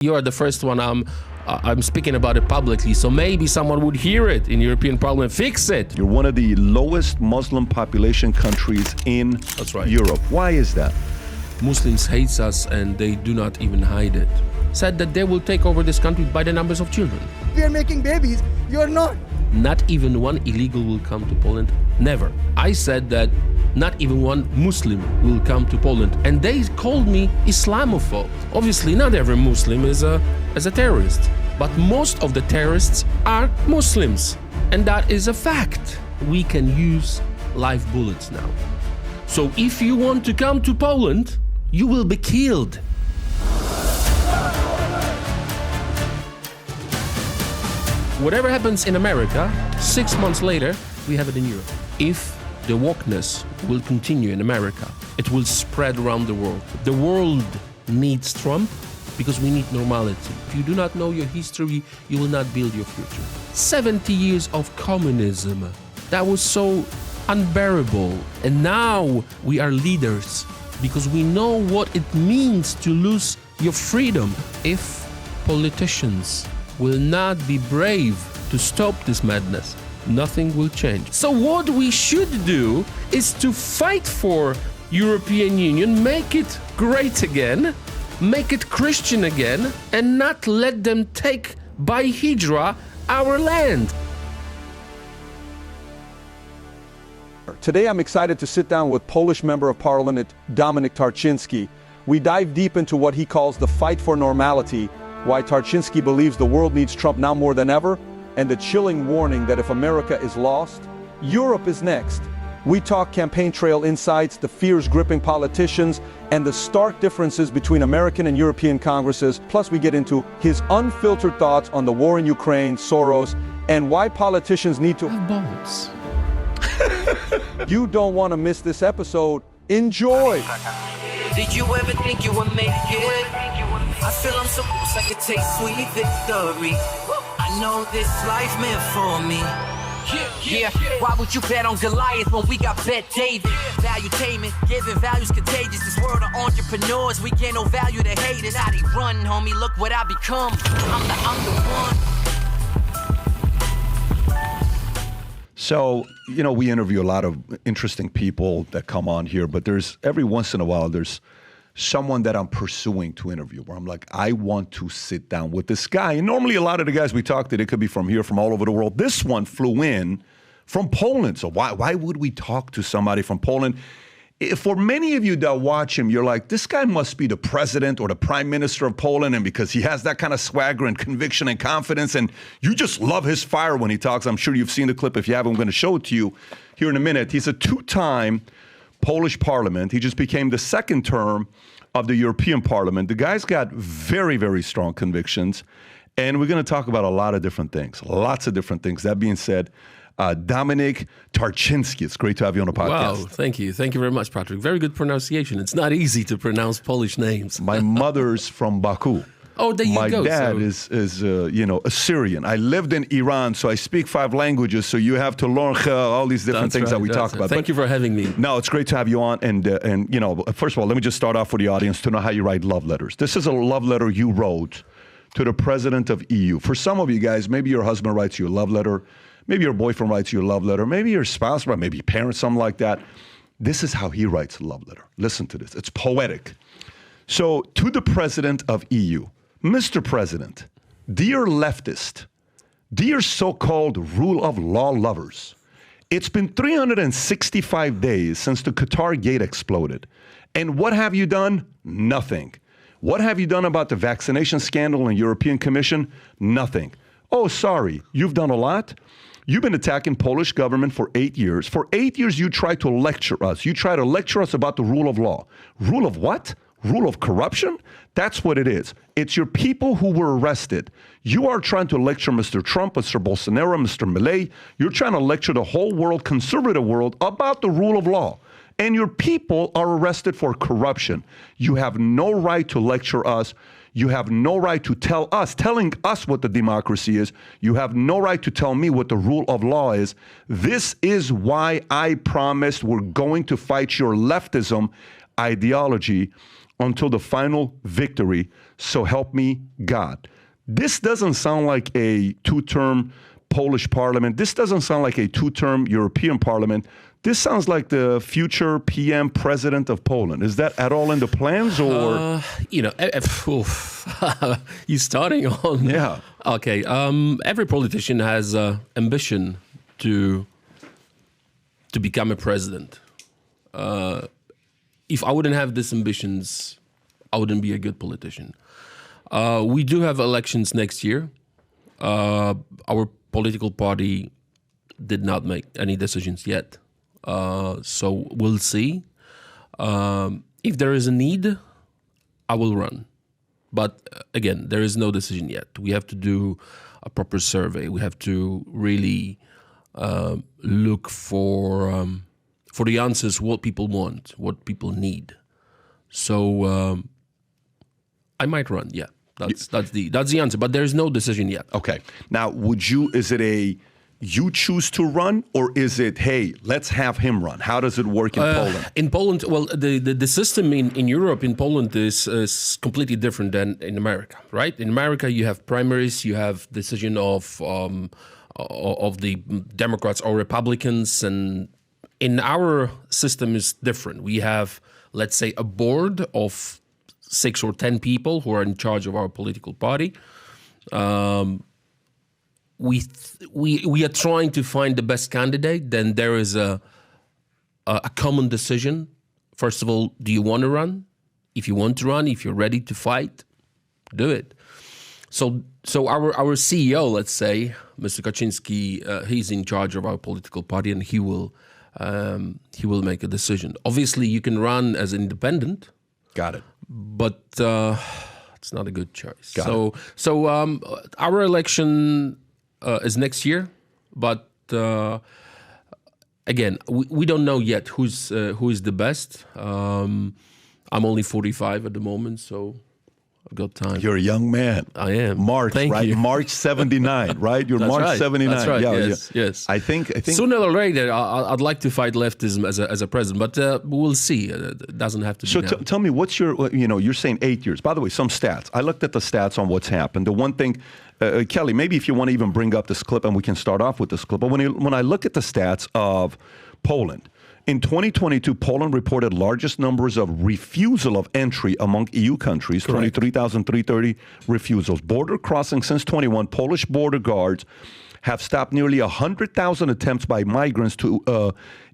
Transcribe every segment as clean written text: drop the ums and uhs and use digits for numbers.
You are the first one I'm speaking about it publicly, so maybe someone would hear it in European Parliament. Fix it. You're one of the lowest Muslim population countries in Europe. Why is that? Muslims hate us and they do not even hide it. Said that they will take over this country by the numbers of children. We are making babies, you're not. Not even one illegal will come to Poland. Never. I said that not even one Muslim will come to Poland. And they called me Islamophobe. Obviously, not every Muslim is a terrorist. But most of the terrorists are Muslims. And that is a fact. We can use live bullets now. So if you want to come to Poland, you will be killed. Whatever happens in America, 6 months later, we have it in Europe. If the wokeness will continue in America, it will spread around the world. The world needs Trump because we need normality. If you do not know your history, you will not build your future. 70 years of communism, that was so unbearable. And now we are leaders because we know what it means to lose your freedom. If politicians will not be brave to stop this madness, nothing will change. So what we should do is to fight for European Union, make it great again, make it Christian again, and not let them take by Hijra our land. Today I'm excited to sit down with Polish Member of Parliament Dominik Tarczyński. We dive deep into what he calls the fight for normality, why Tarchinski believes the world needs Trump now more than ever, and the chilling warning that if America is lost, Europe is next. We talk campaign trail insights, the fears gripping politicians, and the stark differences between American and European Congresses. Plus we get into his unfiltered thoughts on the war in Ukraine, Soros, and why politicians need to have balls. You don't want to miss this episode. Enjoy! Did you ever think you would make it? I feel I'm so close I could taste sweet victory. I know this life meant for me. Yeah, why would you bet on Goliath when we got bet David? Valuetainment, giving values contagious. This world of entrepreneurs, we get no value to haters. How they run, homie, look what I become. I'm the one. So, you know, we interview a lot of interesting people that come on here, but there's every once in a while, there's someone that I'm pursuing to interview where I'm like, I want to sit down with this guy. And normally a lot of the guys we talk to, they could be from here, from all over the world. This one flew in from Poland. So why would we talk to somebody from Poland? For many of you that watch him, you're like, this guy must be the president or the prime minister of Poland, and because he has that kind of swagger and conviction and confidence, and you just love his fire when he talks. I'm sure you've seen the clip. If you haven't, I'm going to show it to you here in a minute. He's a two-time Polish parliament. He just became the second term of the European Parliament. The guy's got very, very strong convictions, and we're going to talk about a lot of different things, lots of different things. That being said, Dominik Tarczyński, it's great to have you on the podcast. Wow, thank you. Thank you very much, Patrick. Very good pronunciation. It's not easy to pronounce Polish names. My mother's from Baku. Oh, there you go. My dad is Assyrian. I lived in Iran, so I speak 5 languages, so you have to learn all these different things that we talk about. Thank you for having me. No, it's great to have you on. And you know, first of all, let me just start off for the audience to know how you write love letters. This is a love letter you wrote to the president of EU. For some of you guys, maybe your husband writes you a love letter. Maybe your boyfriend writes you a love letter. Maybe your spouse, maybe your parents, something like that. This is how he writes a love letter. Listen to this. It's poetic. So, to the president of EU, Mr. President, dear leftist, dear so-called rule of law lovers, it's been 365 days since the Qatargate exploded. And what have you done? Nothing. What have you done about the vaccination scandal in the European Commission? Nothing. Oh, sorry, you've done a lot. You've been attacking Polish government for 8 years. For 8 years, you try to lecture us. You try to lecture us about the rule of law. Rule of what? Rule of corruption? That's what it is. It's your people who were arrested. You are trying to lecture Mr. Trump, Mr. Bolsonaro, Mr. Milei. You're trying to lecture the whole world, conservative world, about the rule of law. And your people are arrested for corruption. You have no right to lecture us. You have no right to telling us what the democracy is. You have no right to tell me what the rule of law is. This is why I promised we're going to fight your leftism ideology until the final victory. so help me God. This doesn't sound like a two-term Polish parliament. This doesn't sound like a two-term European parliament. This sounds like the future PM president of Poland. Is that at all in the plans, or you're starting on? Yeah. Okay. Every politician has ambition to become a president. If I wouldn't have these ambitions, I wouldn't be a good politician. We do have elections next year. Our political party did not make any decisions yet. So we'll see. If there is a need, I will run. But again, there is no decision yet. We have to do a proper survey. We have to really look for the answers, what people want, what people need. So I might run, yeah. That's the answer, but there's no decision yet. Okay. Now, is it you choose to run, or is it, hey, let's have him run? How does it work in Poland? In Poland, well, the system in Europe, in Poland, is completely different than in America, right? In America, you have primaries, you have decision of the Democrats or Republicans, and in our system is different. We have, let's say, a board of 6 or 10 people who are in charge of our political party. We are trying to find the best candidate. Then there is a common decision. First of all, do you want to run? If you want to run, if you're ready to fight, do it. So our CEO, let's say, Mr. Tarczynski, he's in charge of our political party, and he will make a decision. Obviously, you can run as an independent. Got it. But it's not a good choice. So our election is next year, but again, we don't know yet who is the best. I'm only 45 at the moment, so I've got time. You're a young man. I am. March, Thank right? you. March 79, right? You're That's March right. 79. That's right. Yeah, Yes. I think sooner or later, I'd like to fight leftism as a president, but we'll see. It doesn't have to be so. now. Tell me, what's your? You're saying 8 years. By the way, some stats. I looked at the stats on what's happened. The one thing, Kelly, maybe if you want to even bring up this clip, and we can start off with this clip. But when I look at the stats of Poland. In 2022, Poland reported largest numbers of refusal of entry among EU countries, 23,330 refusals. Border crossing since 21, Polish border guards have stopped nearly 100,000 attempts by migrants to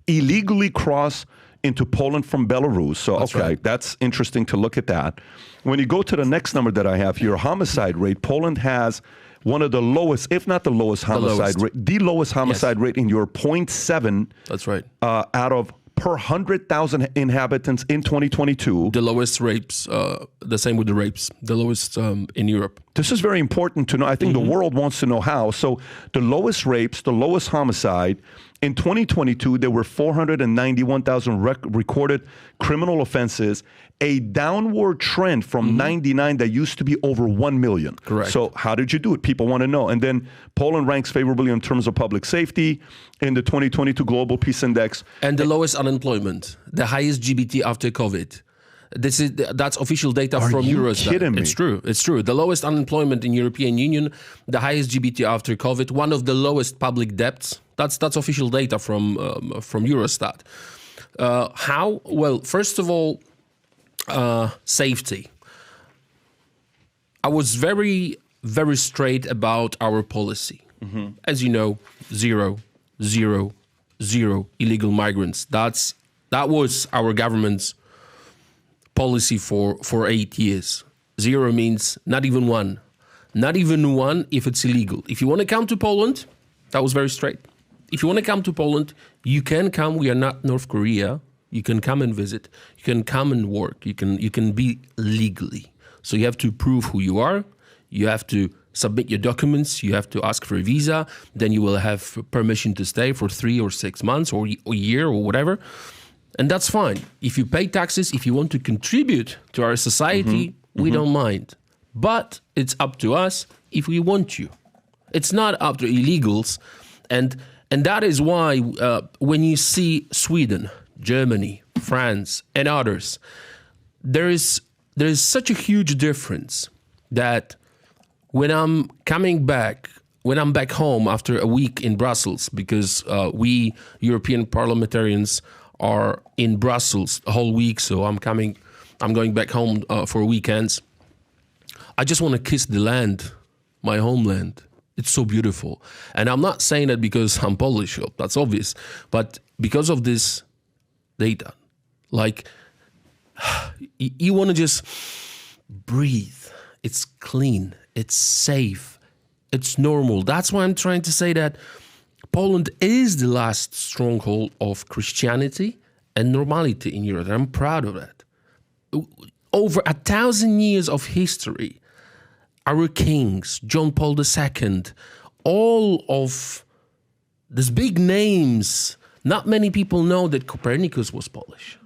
illegally cross into Poland from Belarus. So, that's interesting to look at that. When you go to the next number that I have here, homicide rate, Poland has one of the lowest, if not the lowest homicide rate, the lowest homicide rate in Europe, 0.7. That's right. Out of per 100,000 inhabitants in 2022. The lowest rapes, the same with the rapes, the lowest in Europe. This is very important to know. I think the world wants to know how. So the lowest rapes, the lowest homicide. In 2022, there were 491,000 recorded criminal offenses, a downward trend from 99 that used to be over 1 million. Correct. So how did you do it? People want to know. And then Poland ranks favorably in terms of public safety in the 2022 Global Peace Index. And the lowest unemployment, the highest GDP after COVID. That's official data from Eurostat. Kidding me? It's true. The lowest unemployment in European Union, the highest GDP after COVID, one of the lowest public debts. That's official data from Eurostat. How? Well, first of all, safety. I was very, very straight about our policy. As you know, zero illegal migrants. That was our government's policy for 8 years. Zero means not even one. Not even one if it's illegal. If you want to come to Poland, that was very straight. If you want to come to Poland, you can come. We are not North Korea. You can come and visit. You can come and work. You can be legally. So you have to prove who you are. You have to submit your documents. You have to ask for a visa. Then you will have permission to stay for 3 or 6 months or a year or whatever. And that's fine. If you pay taxes, if you want to contribute to our society, we don't mind. But it's up to us if we want you. It's not up to illegals. And that is why when you see Sweden, Germany, France, and others, there is such a huge difference that when I'm back home after a week in Brussels, because we European parliamentarians are in Brussels the whole week, so I'm going back home for weekends. I just want to kiss the land, my homeland. It's so beautiful. And I'm not saying that because I'm Polish, that's obvious, but because of this data. Like, you want to just breathe. It's clean. It's safe. It's normal. That's why I'm trying to say that Poland is the last stronghold of Christianity and normality in Europe. I'm proud of that. Over 1,000 years of history, our kings, John Paul II, all of these big names. Not many people know that Copernicus was Polish.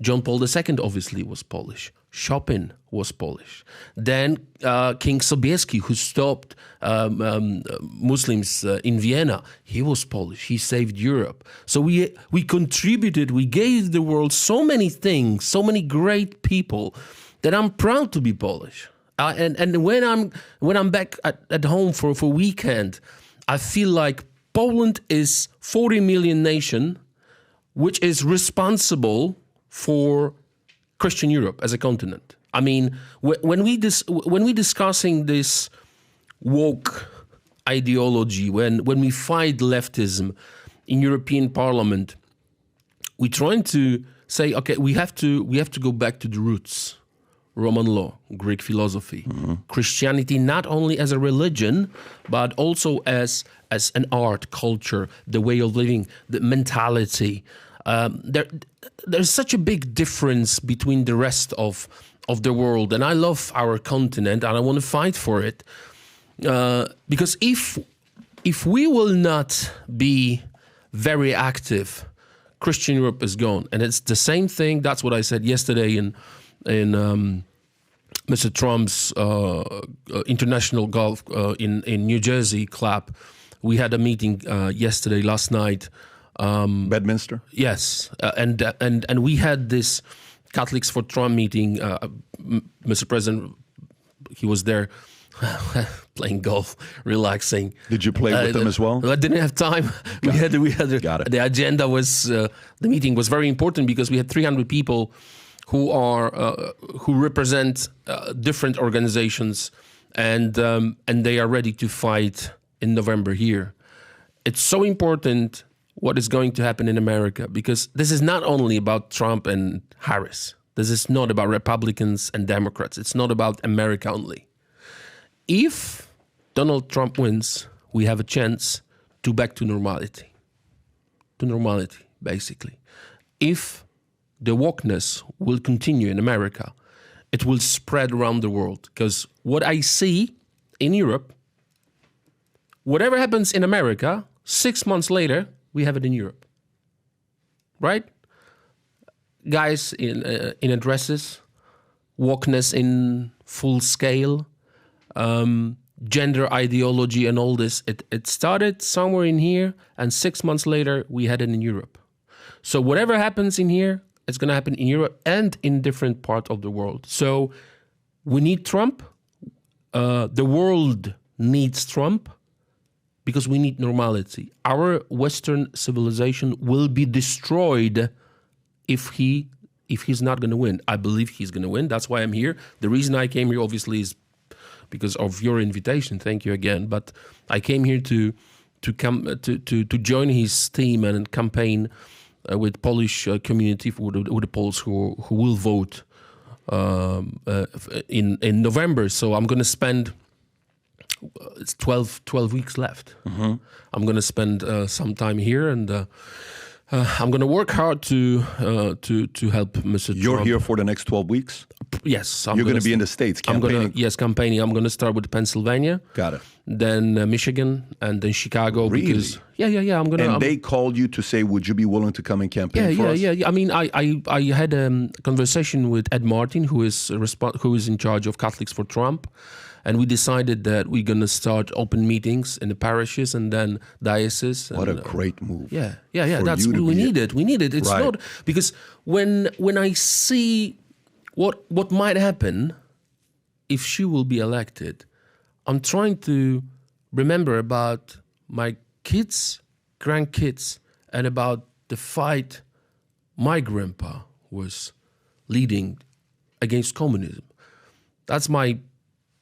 John Paul II obviously was Polish. Chopin was Polish. Then King Sobieski, who stopped Muslims in Vienna, he was Polish. He saved Europe. So we contributed, we gave the world so many things, so many great people, that I'm proud to be Polish. And when I'm back at home for weekend, I feel like Poland is 40 million nation, which is responsible for Christian Europe as a continent. I mean, when we discussing this woke ideology, when we fight leftism in European Parliament, we're trying to say, okay, we have to go back to the roots. Roman law, Greek philosophy, Christianity, not only as a religion, but also as an art, culture, the way of living, the mentality. There's such a big difference between the rest of the world, and I love our continent, and I want to fight for it. Because if we will not be very active, Christian Europe is gone. And it's the same thing. That's what I said yesterday in Mr. Trump's international golf in New Jersey club. We had a meeting last night. Bedminster? Yes, and we had this Catholics for Trump meeting. Mr. President, he was there playing golf, relaxing. Did you play with them as well? I didn't have time. Got it. The agenda was the meeting was very important because we had 300 people who represent different organizations, and they are ready to fight in November here. It's so important what is going to happen in America, because this is not only about Trump and Harris. This is not about Republicans and Democrats. It's not about America only. If Donald Trump wins, we have a chance to back to normality. To normality, basically. If the wokeness will continue in America, it will spread around the world. Because what I see in Europe, whatever happens in America, 6 months later, we have it in Europe. Right? Guys in addresses, wokeness in full scale, gender ideology and all this. It started somewhere in here, and 6 months later, we had it in Europe. So whatever happens in here, it's going to happen in Europe and in different parts of the world. So we need Trump. The world needs Trump because we need normality. Our Western civilization will be destroyed if he's not going to win. I believe he's going to win. That's why I'm here. The reason I came here, obviously, is because of your invitation. Thank you again. But I came here to join his team and campaign with Polish community, with the Poles who will vote in November. So I'm going to spend it's 12 weeks left. Mm-hmm. I'm going to spend some time here, and I'm going to work hard to help Mr. You're Trump. here for the next 12 weeks? Yes. You're going to be in the States campaigning? Campaigning. I'm going to start with Pennsylvania. Got it. Then Michigan, and then Chicago. Really? Because, yeah. They called you to say, would you be willing to come and campaign for us? Yeah. I mean, I had a conversation with Ed Martin, who is in charge of Catholics for Trump. And we decided that we're going to start open meetings in the parishes and then dioceses. What a great move. Yeah. That's what we need it. We need it. It's right. not because when I see what might happen, if she will be elected, I'm trying to remember about my kids, grandkids, and about the fight my grandpa was leading against communism. That's my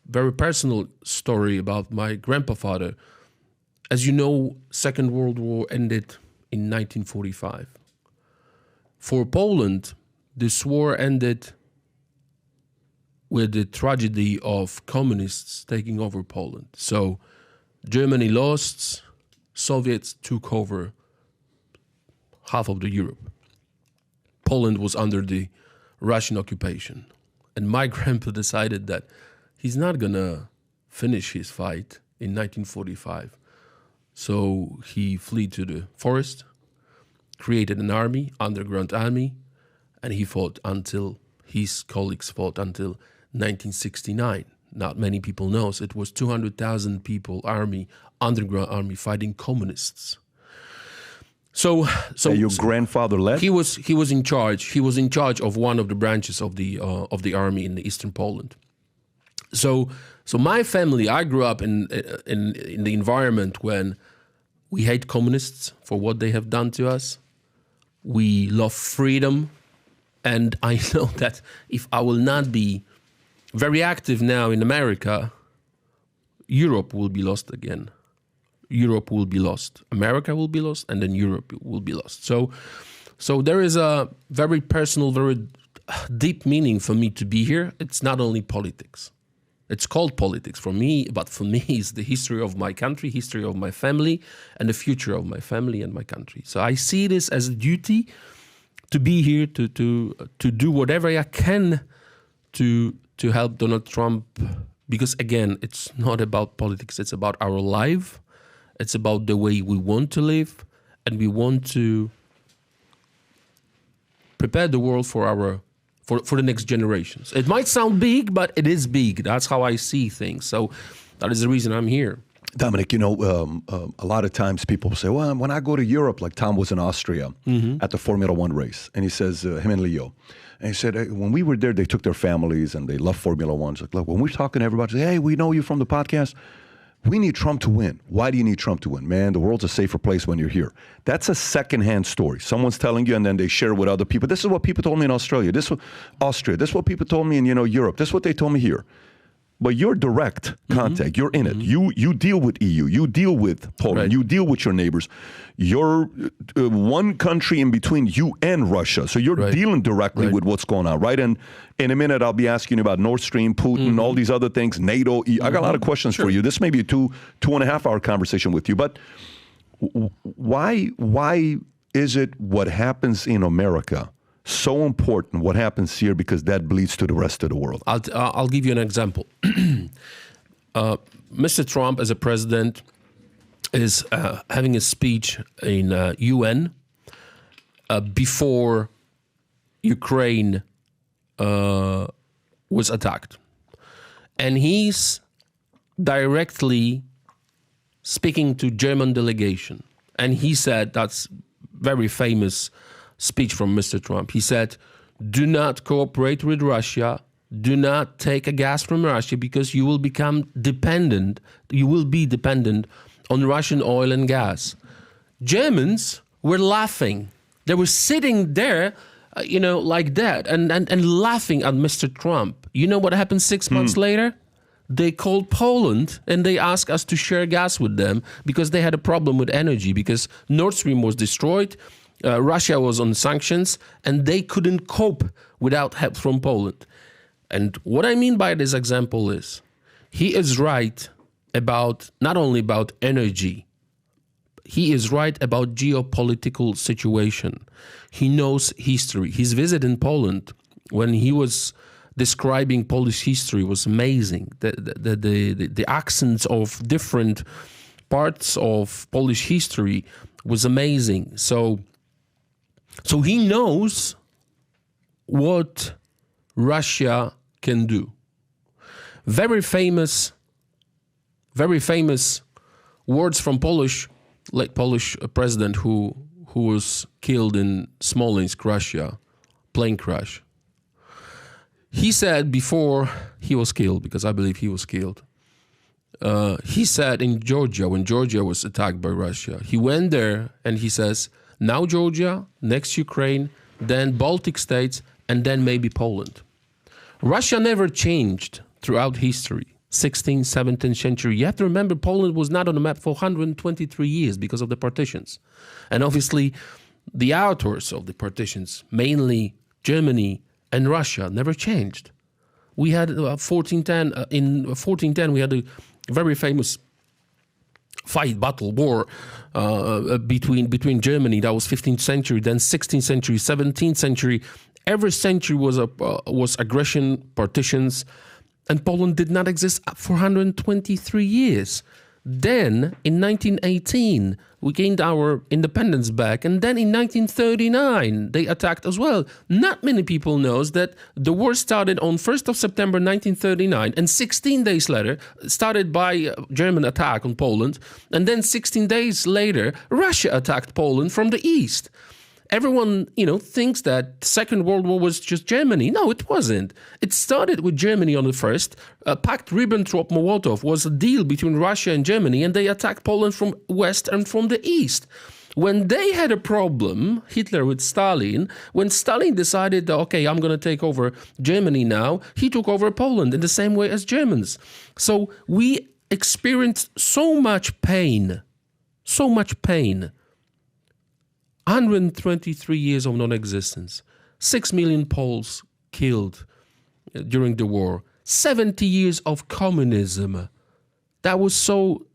very personal story about my grandfather. As you know, Second World War ended in 1945. For Poland, this war ended with the tragedy of communists taking over Poland. So Germany lost, Soviets took over half of the Europe. Poland was under the Russian occupation. And my grandpa decided that he's not gonna finish his fight in 1945. So he fled to the forest, created an army, underground army, and he fought until his colleagues fought until 1969. Not many people know. It was 200,000 people army, underground army fighting communists. So your grandfather left? He was in charge. He was in charge of one of the branches of the army in the eastern Poland. So my family, I grew up in the environment when we hate communists for what they have done to us. We love freedom, and I know that if I will not be very active now in America, Europe will be lost again. Europe will be lost. America will be lost, and then Europe will be lost. So there is a very personal, very deep meaning for me to be here. It's not only politics. It's called politics for me, but for me it's the history of my country, history of my family, and the future of my family and my country. So I see this as a duty to be here, to do whatever I can to help Donald Trump, because again, it's not about politics, it's about our life. It's about the way we want to live, and we want to prepare the world for the next generations. It might sound big, but it is big. That's how I see things. So that is the reason I'm here. Dominik, a lot of times people say, well, when I go to Europe, like Tom was in Austria at the Formula One race, and he says, him and Leo, and he said, hey, when we were there, they took their families and they love Formula One. So, look, when we're talking to everybody, say, hey, we know you from the podcast. We need Trump to win. Why do you need Trump to win? Man, the world's a safer place when you're here. That's a secondhand story. Someone's telling you, and then they share it with other people. This is what people told me in Australia. This is what people told me in Europe. This is what they told me here. But you're direct contact. You're in it. You deal with EU. You deal with Poland. Right. You deal with your neighbors. You're one country in between you and Russia. So you're dealing directly with what's going on, right? And in a minute, I'll be asking you about Nord Stream, Putin, all these other things, NATO. I got a lot of questions for you. This may be a 2.5 hour conversation with you. But why is it what happens in America so important, what happens here, because that bleeds to the rest of the world? I'll give you an example. Mr. Trump, as a president, is having a speech in UN before Ukraine was attacked. And he's directly speaking to German delegation. And he said, that's very famous speech from Mr. Trump. He said, do not cooperate with Russia. Do not take a gas from Russia, because you will become dependent. You will be dependent on Russian oil and gas. Germans were laughing. They were sitting there, like that and laughing at Mr. Trump. You know what happened 6 months later? They called Poland and they asked us to share gas with them because they had a problem with energy, because Nord Stream was destroyed. Russia was on sanctions, and they couldn't cope without help from Poland. And what I mean by this example is, he is right about not only about energy, he is right about geopolitical situation. He knows history. His visit in Poland, when he was describing Polish history, was amazing. The accents of different parts of Polish history was amazing. So he knows what Russia can do. Very famous words from Polish president who was killed in Smolensk, Russia, plane crash. he said before he was killed, because I believe he was killed, he said in Georgia, when Georgia was attacked by Russia, he went there and he says, now Georgia, next Ukraine, then Baltic states, and then maybe Poland. Russia never changed throughout history. 16th, 17th century. You have to remember Poland was not on the map for 123 years because of the partitions. And obviously the authors of the partitions, mainly Germany and Russia, never changed. We had in 1410 we had a very famous battle, war between Germany. That was 15th century, then 16th century, 17th century. Every century was aggression, partitions, and Poland did not exist for 123 years. Then, in 1918, we gained our independence back. And then in 1939, they attacked as well. Not many people knows that the war started on 1st of September 1939. And 16 days later, started by German attack on Poland. And then 16 days later, Russia attacked Poland from the east. Everyone, thinks that the Second World War was just Germany. No, it wasn't. It started with Germany on the first. Pact Ribbentrop-Molotov was a deal between Russia and Germany, and they attacked Poland from west and from the east. When they had a problem, Hitler with Stalin, when Stalin decided, okay, I'm going to take over Germany now, he took over Poland in the same way as Germans. So we experienced so much pain. 123 years of non-existence, 6 million Poles killed during the war, 70 years of communism. That was so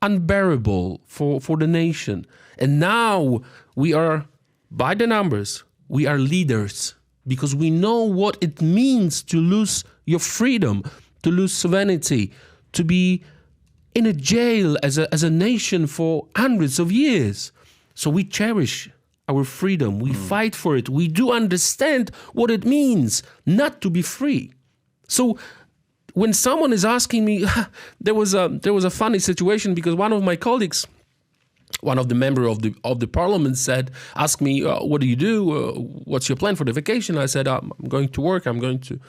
unbearable for the nation. And now we are, by the numbers, we are leaders because we know what it means to lose your freedom, to lose sovereignty, to be in a jail as a nation for hundreds of years. So we cherish our freedom. We fight for it. We do understand what it means not to be free. So when someone is asking me, there was a funny situation because one of my colleagues, one of the members of the parliament asked me, what do you do? What's your plan for the vacation? I said, I'm going to work. I'm going to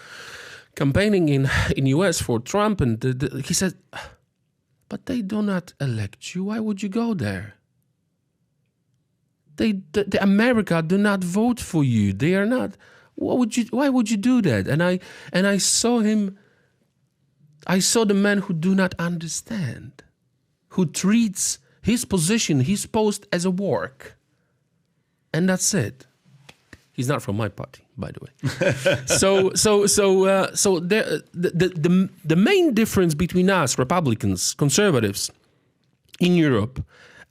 campaigning in US for Trump. And he said, but they do not elect you. Why would you go there? The America do not vote for you. They are not. Why would you do that? And I saw him. I saw the man who do not understand, who treats his position, his post as a work, and that's it. He's not from my party, by the way. So the main difference between us, Republicans, conservatives, in Europe,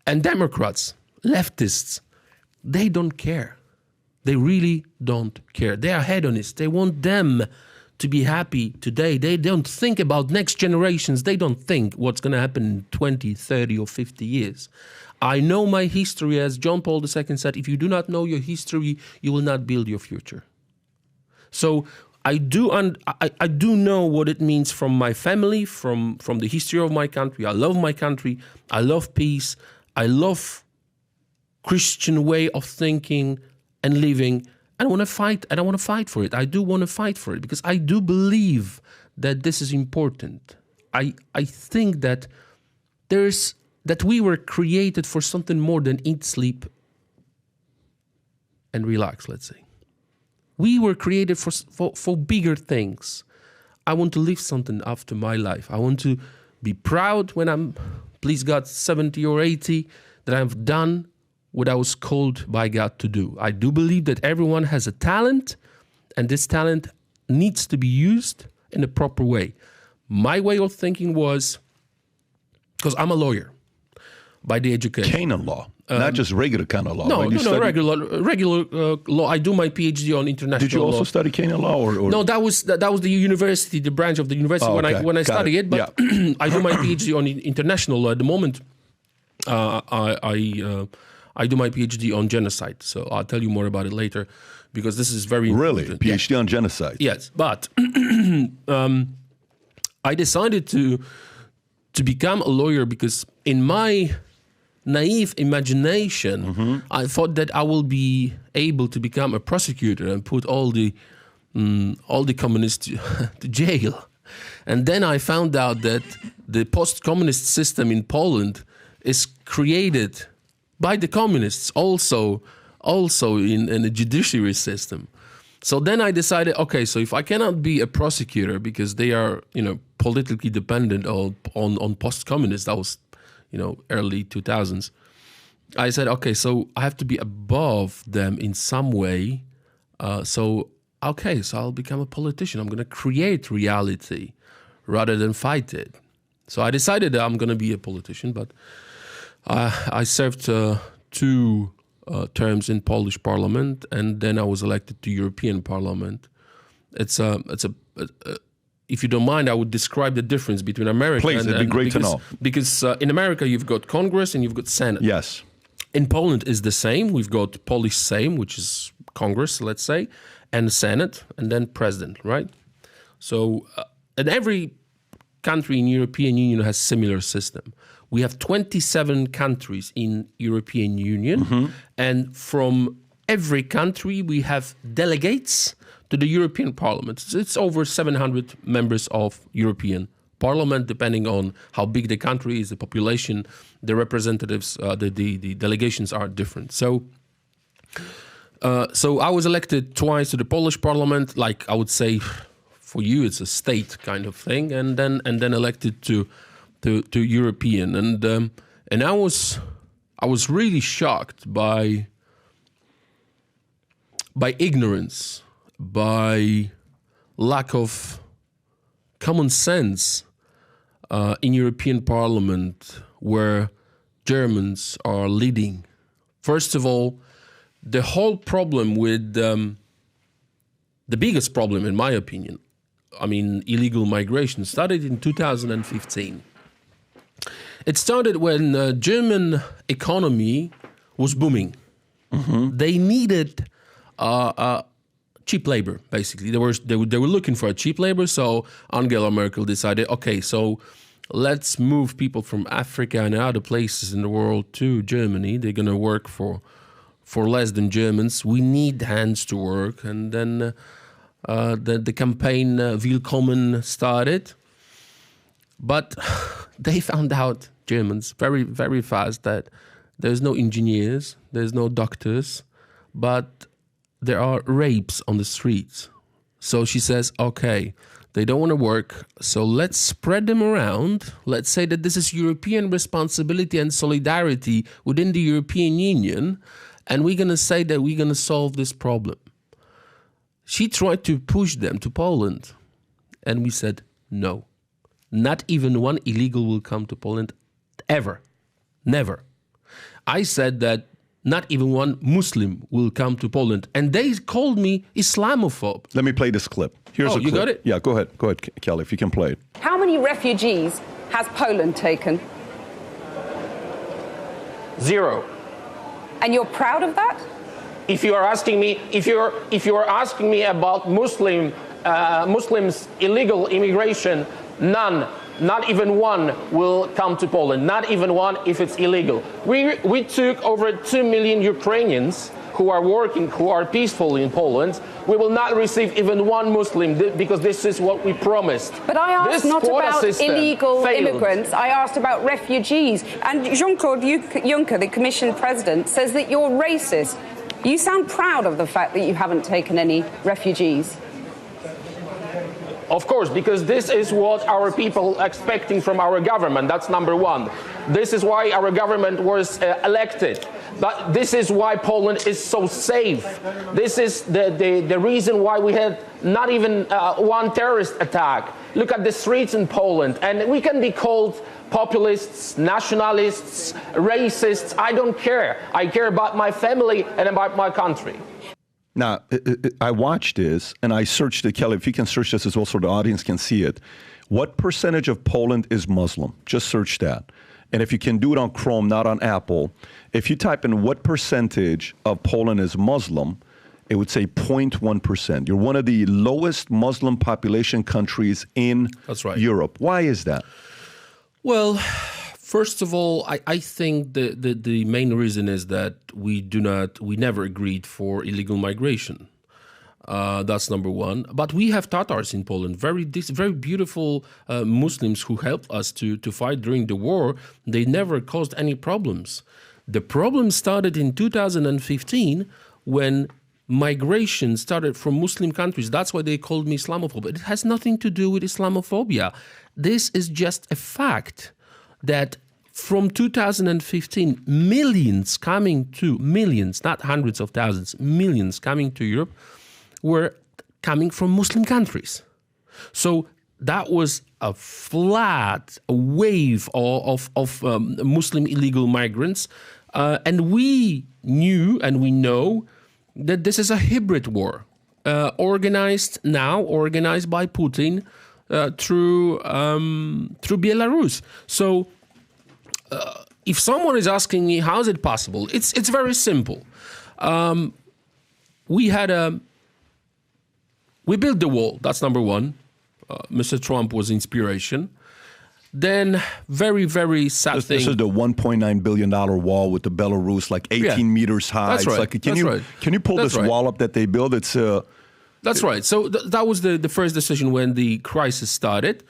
and Democrats, leftists. They don't care. They really don't care. They are hedonists. They want them to be happy today. They don't think about next generations. They don't think what's going to happen in 20, 30, or 50 years. I know my history, as John Paul II said, if you do not know your history, you will not build your future. So I do know what it means from my family, from the history of my country. I love my country. I love peace. I love Christian way of thinking and living. I want to fight, and I want to fight for it. I do want to fight for it because I do believe that this is important. I think that that we were created for something more than eat, sleep, and relax, let's say. We were created for bigger things. I want to live something after my life. I want to be proud when I'm, please God, 70 or 80, that I've done what I was called by God to do. I do believe that everyone has a talent, and this talent needs to be used in a proper way. My way of thinking was, because I'm a lawyer by the education. Canon law, not just regular kind of law. No, regular law. I do my PhD on international law. Did you also study canon law? Or? No, that was the university, the branch of the university when I studied it. But yeah. I do my PhD on international law at the moment. I do my PhD on genocide, so I'll tell you more about it later, because this is very important. PhD on genocide? Yes, but I decided to become a lawyer because in my naive imagination, I thought that I will be able to become a prosecutor and put all the all the communists to jail. And then I found out that the post-communist system in Poland is created by the communists also in a judiciary system. So then I decided, okay, so if I cannot be a prosecutor because they are, politically dependent on post-communists, that was, early 2000s. I said, okay, so I have to be above them in some way. So I'll become a politician. I'm going to create reality rather than fight it. So I decided that I'm going to be a politician, but I served 2 terms in Polish parliament, and then I was elected to European Parliament. If you don't mind, I would describe the difference between America. Please, it'd be great to know. Because in America, you've got Congress and you've got Senate. Yes. In Poland, is the same. We've got Polish Sejm, which is Congress, let's say, and Senate, and then President, right? So, and every country in European Union has similar system. We have 27 countries in European Union, and from every country we have delegates to the European Parliament. It's over 700 members of European Parliament, depending on how big the country is, the population, the representatives, the delegations are different. So I was elected twice to the Polish Parliament, like I would say, for you it's a state kind of thing, and then elected to European, and I was really shocked by ignorance, by lack of common sense in European Parliament, where Germans are leading. First of all, the whole problem with the biggest problem, in my opinion, illegal migration, started in 2015. It started when German economy was booming. They needed cheap labor, basically. They were looking for a cheap labor, so Angela Merkel decided, okay, so let's move people from Africa and other places in the world to Germany. They're going to work for less than Germans. We need hands to work. And then the campaign Willkommen started. But they found out, Germans, very, very fast, that there's no engineers, there's no doctors, but there are rapes on the streets. So she says, okay, they don't want to work, so let's spread them around. Let's say that this is European responsibility and solidarity within the European Union, and we're going to say that we're going to solve this problem. She tried to push them to Poland, and we said, no. Not even one illegal will come to Poland, ever. Never. I said that not even one Muslim will come to Poland. And they called me Islamophobe. Let me play this clip. Here's a clip. You got it? Yeah, go ahead. Go ahead, Kelly, if you can play it. How many refugees has Poland taken? 0. And you're proud of that? If you are asking me about Muslims illegal immigration, none. Not even one will come to Poland. Not even one if it's illegal. We took over 2 million Ukrainians who are working, who are peaceful in Poland. We will not receive even one Muslim because this is what we promised. But I asked not about illegal failed. immigrants. I asked about refugees. And Jean-Claude Juncker, the Commission President, says that you're racist. You sound proud of the fact that you haven't taken any refugees. Of course, because this is what our people are expecting from our government. That's number one. This is why our government was elected. But this is why Poland is so safe. This is the reason why we had not even one terrorist attack. Look at the streets in Poland. And we can be called populists, nationalists, racists. I don't care. I care about my family and about my country. Now, I watched this, and I searched it. Kelly, if you can search this as well so the audience can see it. What percentage of Poland is Muslim? Just search that. And if you can do it on Chrome, not on Apple, if you type in what percentage of Poland is Muslim, it would say 0.1%. You're one of the lowest Muslim population countries in Europe. Why is that? Well, first of all, I think the main reason is that we never agreed for illegal migration. That's number one. But we have Tatars in Poland, very beautiful Muslims who helped us to fight during the war. They never caused any problems. The problem started in 2015 when migration started from Muslim countries. That's why they called me Islamophobe. It has nothing to do with Islamophobia. This is just a fact that from 2015, millions, not hundreds of thousands, millions coming to Europe were coming from Muslim countries. So that was a flat wave of Muslim illegal migrants. And we knew and we know that this is a hybrid war, organized by Putin through Belarus. So if someone is asking me how is it possible, it's very simple. We built the wall. That's number one. Mr. Trump was inspiration. Then very, very sad thing. This is the $1.9 billion wall with the Belarus, like 18 meters high. That's right. Like, can you pull this wall up that they built? That's right. So that was the first decision when the crisis started.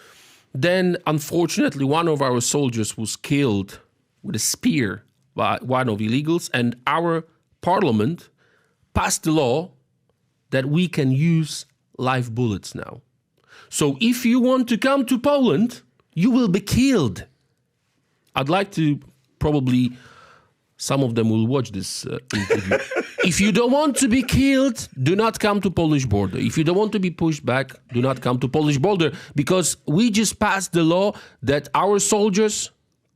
Then, unfortunately, one of our soldiers was killed with a spear by one of illegals, and our parliament passed the law that we can use live bullets now. So if you want to come to Poland, you will be killed. I'd like to probably, some of them will watch this interview. If you don't want to be killed, do not come to Polish border. If you don't want to be pushed back, do not come to Polish border, because we just passed the law that our soldiers,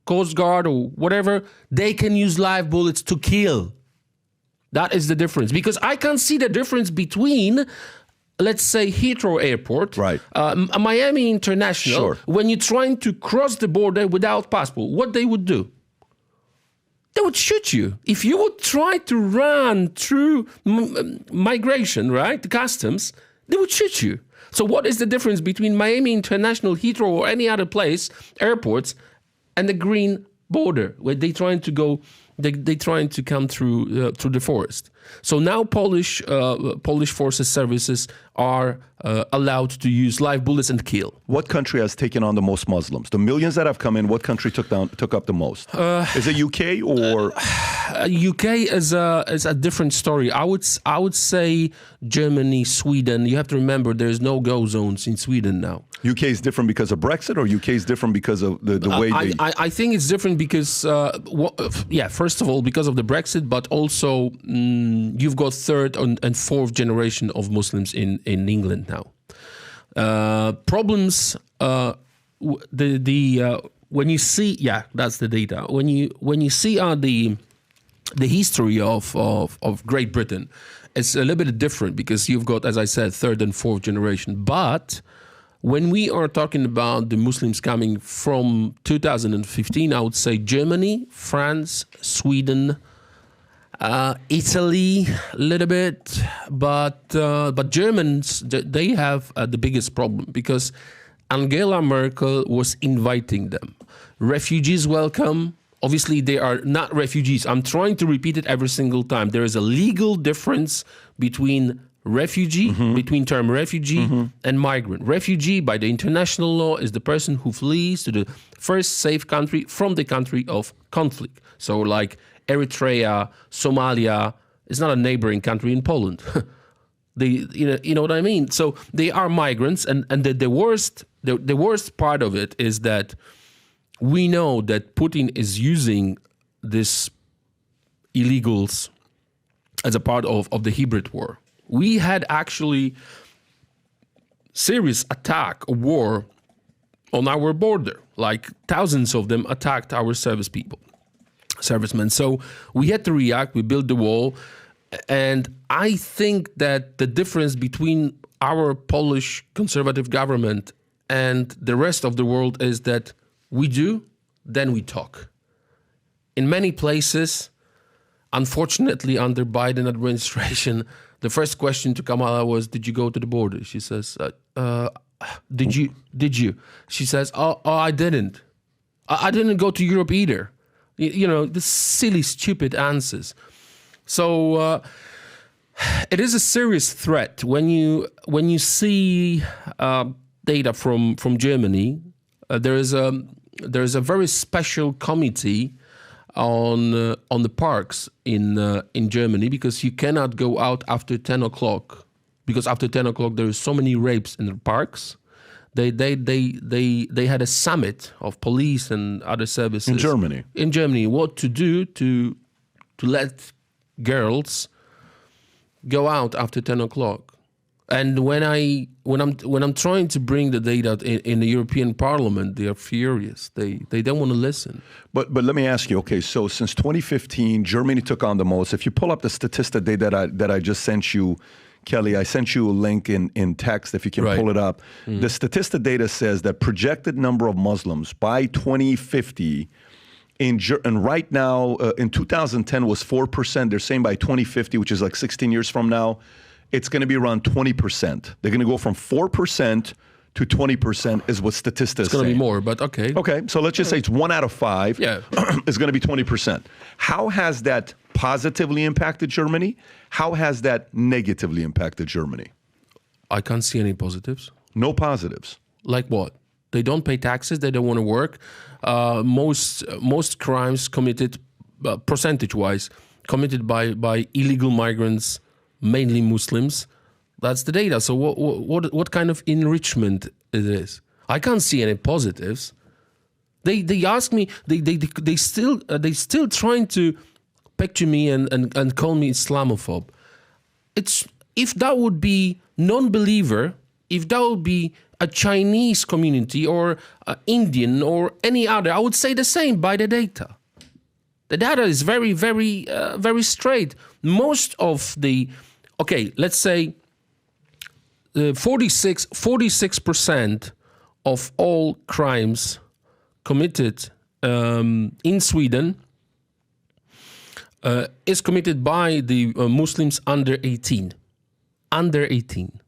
Coast Guard or whatever, they can use live bullets to kill. That is the difference. Because I can't see the difference between, let's say, Heathrow Airport, right, Miami International, sure, when you're trying to cross the border without passport, what they would do? They would shoot you. If you would try to run through migration, right, the customs, they would shoot you. So what is the difference between Miami International, Heathrow, or any other place, airports, and the green border, where they trying to go, they trying to come through the forest? So now Polish forces services are allowed to use live bullets and kill. What country has taken on the most Muslims? The millions that have come in, what country took up the most? Is it UK or? UK is a different story. I would say Germany, Sweden. You have to remember there's no go zones in Sweden now. UK is different because of Brexit, or UK is different because of the way they... I think it's different because, first of all, because of the Brexit, but also you've got third and fourth generation of Muslims in England now. Problems, when you see, that's the data. When you see the history of Great Britain, it's a little bit different because you've got, as I said, third and fourth generation. But when we are talking about the Muslims coming from 2015, I would say Germany, France, Sweden, Italy a little bit, but Germans, they have the biggest problem because Angela Merkel was inviting them. Refugees welcome. Obviously, they are not refugees. I'm trying to repeat it every single time. There is a legal difference between refugee, between term refugee and migrant. Refugee, by the international law, is the person who flees to the first safe country from the country of conflict. So like Eritrea, Somalia, is not a neighboring country in Poland. You know what I mean? So they are migrants, and the worst part of it is that we know that Putin is using these illegals as a part of the hybrid war. We had actually serious attack, a war on our border. Like thousands of them attacked our servicemen. So we had to react. We built the wall. And I think that the difference between our Polish conservative government and the rest of the world is that we do, then we talk. In many places, unfortunately, under Biden administration, the first question to Kamala was, "Did you go to the border?" She says, "Did you?" She says, "Oh, I didn't. I didn't go to Europe either." You know, the silly, stupid answers. So It is a serious threat when you see data from Germany. There is a very special committee on the parks in Germany, because you cannot go out after 10 o'clock, because after 10 o'clock there is so many rapes in the parks. They had a summit of police and other services in Germany what to do to let girls go out after 10 o'clock. And when I'm trying to bring the data in the European Parliament, they are furious. They don't want to listen. But let me ask you. Okay, so since 2015, Germany took on the most. If you pull up the statistic data that I just sent you, Kelly, I sent you a link in text. If you can pull it up, the statistic data says that projected number of Muslims by 2050. And right now, in 2010 was 4%. They're saying by 2050, which is like 16 years from now, it's going to be around 20%. They're going to go from 4% to 20% is what statistics say. It's going to be more, but okay. Okay, so let's just say it's 1 out of 5 is going to be 20%. How has that positively impacted Germany? How has that negatively impacted Germany? I can't see any positives. No positives. Like what? They don't pay taxes. They don't want to work. Most crimes committed, percentage-wise, committed by illegal migrants, mainly Muslims. That's the data. So what kind of enrichment it is? I can't see any positives. They ask me. They still trying to picture me and call me Islamophobe. If that would be non-believer, if that would be a Chinese community or Indian or any other, I would say the same by the data. The data is very, very, very straight. Most of the, let's say 46% of all crimes committed in Sweden is committed by the Muslims under 18. Under 18.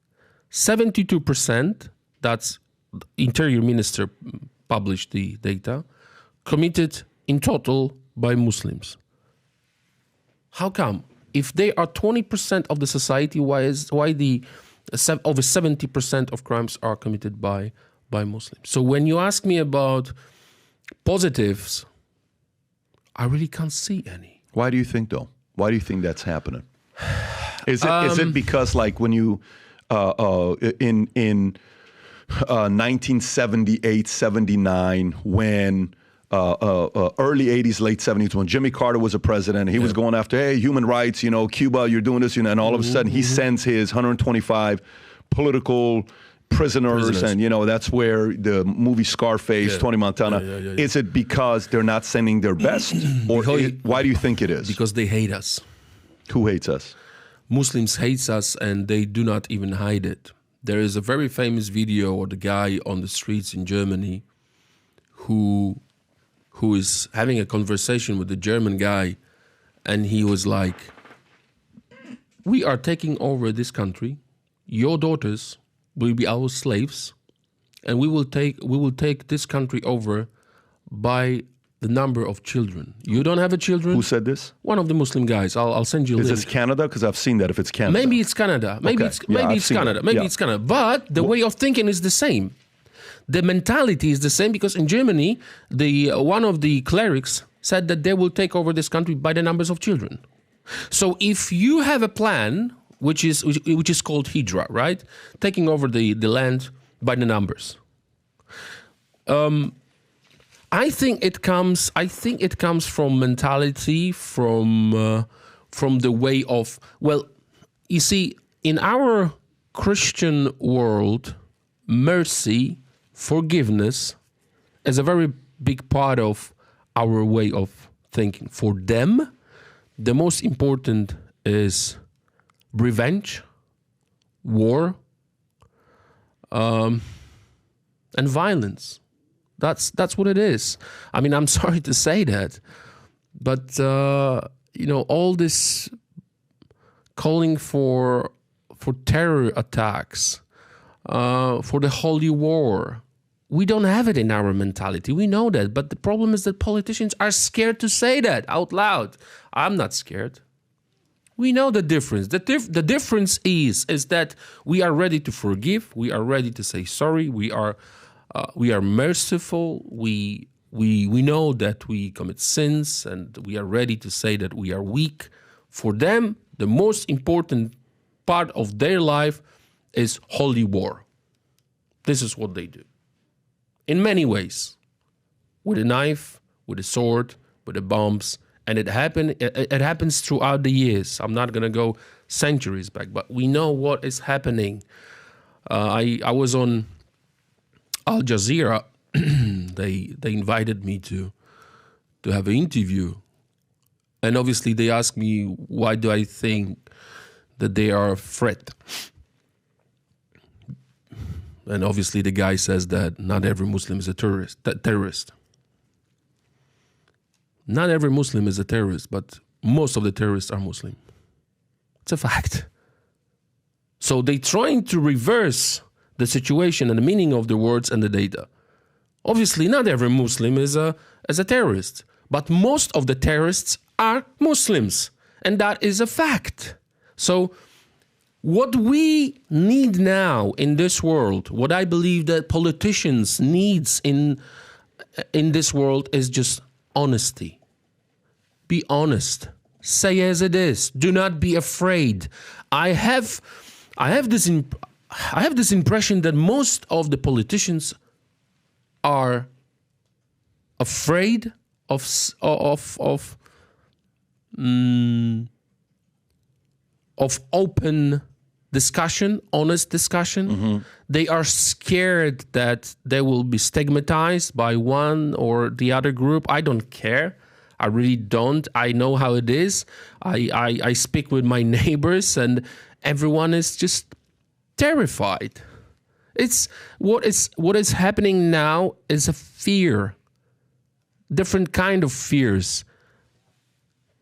72%, that's the Interior Minister published the data, committed in total by Muslims. How come? If they are 20% of the society, why the over 70% of crimes are committed by Muslims? So when you ask me about positives, I really can't see any. Why do you think, though? Why do you think that's happening? Is it because, like, when you in 1978, 79, when early 80s, late 70s, when Jimmy Carter was a president, he was going after, hey, human rights, Cuba, you're doing this, and all of a sudden he sends his 125 political prisoners. And, that's where the movie Scarface, Tony Montana, is it because they're not sending their best? Or why do you think it is? Because they hate us. Who hates us? Muslims hate us, and they do not even hide it. There is a very famous video of the guy on the streets in Germany who is having a conversation with the German guy, and he was like, we are taking over this country. Your daughters will be our slaves, and we will take this country over by the number of children. You don't have a children? Who said this? One of the Muslim guys. I'll send you a link. Is this Canada? Because I've seen that if it's Canada. Maybe it's Canada. Maybe it's Canada. Maybe it's Canada. But the way of thinking is the same. The mentality is the same, because in Germany, one of the clerics said that they will take over this country by the numbers of children. So if you have a plan, which is called Hijra, right? Taking over the land by the numbers. I think it comes from mentality, from the way of, well, you see, in our Christian world, mercy, forgiveness is a very big part of our way of thinking. For them, the most important is revenge, war, and violence. That's what it is. I mean, I'm sorry to say that, but all this calling for terror attacks, for the holy war, we don't have it in our mentality. We know that, but the problem is that politicians are scared to say that out loud. I'm not scared. We know the difference. The difference is that we are ready to forgive. We are ready to say sorry. We are merciful. We know that we commit sins, and we are ready to say that we are weak. For them, the most important part of their life is holy war. This is what they do. In many ways. With a knife, with a sword, with the bombs. And it happens throughout the years. I'm not going to go centuries back, but we know what is happening. I was on Al Jazeera. They invited me to have an interview. And obviously they asked me, why do I think that they are a threat? And obviously the guy says that not every Muslim is a terrorist. Not every Muslim is a terrorist, but most of the terrorists are Muslim. It's a fact. So they're trying to reverse the situation and the meaning of the words and the data. Obviously, not every Muslim is a terrorist, but most of the terrorists are Muslims, and that is a fact. So what we need now in this world, what I believe that politicians needs in this world is just honesty. Be honest. Say as it is. Do not be afraid. I have this impression that most of the politicians are afraid of open discussion, honest discussion. Mm-hmm. They are scared that they will be stigmatized by one or the other group. I don't care. I really don't. I know how it is. I speak with my neighbors, and everyone is just terrified. It's what is happening now is a fear. Different kind of fears.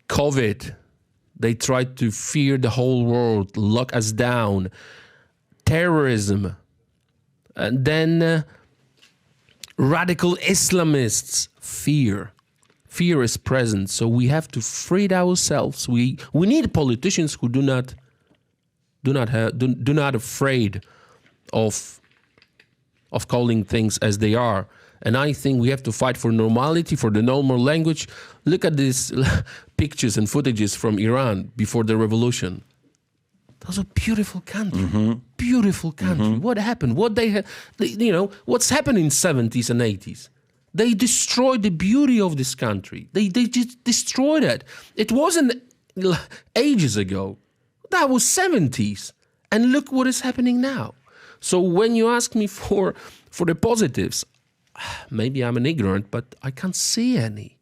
COVID. They tried to fear the whole world, lock us down. Terrorism. And then radical Islamists. Fear. Fear is present. So we have to free ourselves. We need politicians who do not afraid of calling things as they are. And I think we have to fight for normality, for the normal language. Look at these pictures and footages from Iran before the revolution. That was a beautiful country. Mm-hmm. Beautiful country. Mm-hmm. What happened? What's happened in 70s and 80s? They destroyed the beauty of this country. They just destroyed it. It wasn't ages ago. That was 70s. And look what is happening now. So when you ask me for the positives, maybe I'm an ignorant, but I can't see any.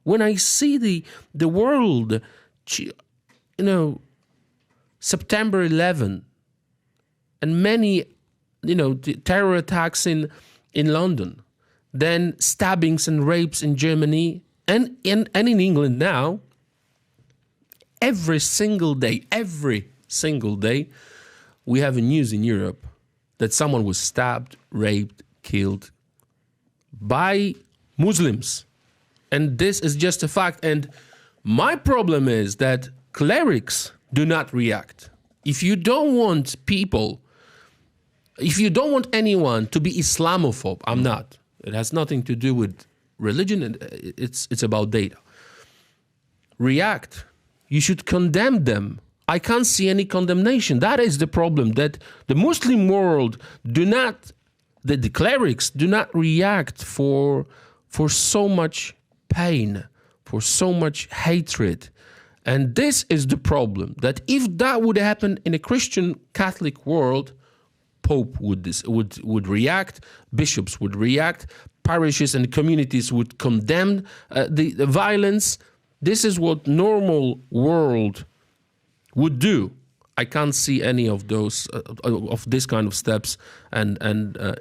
When I see the world, September 11, and many, the terror attacks in London, then stabbings and rapes in Germany and in England now, every single day, we have a news in Europe that someone was stabbed, raped, killed by Muslims. And this is just a fact. And my problem is that clerics do not react. If you don't want anyone to be Islamophobe, I'm not. It has nothing to do with religion. It's about data. React. You should condemn them. I can't see any condemnation. That is the problem, that the Muslim world the clerics do not react for so much pain, for so much hatred. And this is the problem, that if that would happen in a Christian Catholic world, Pope would react, bishops would react, parishes and communities would condemn the violence. This is what normal world would do. I can't see any of those of this kind of steps and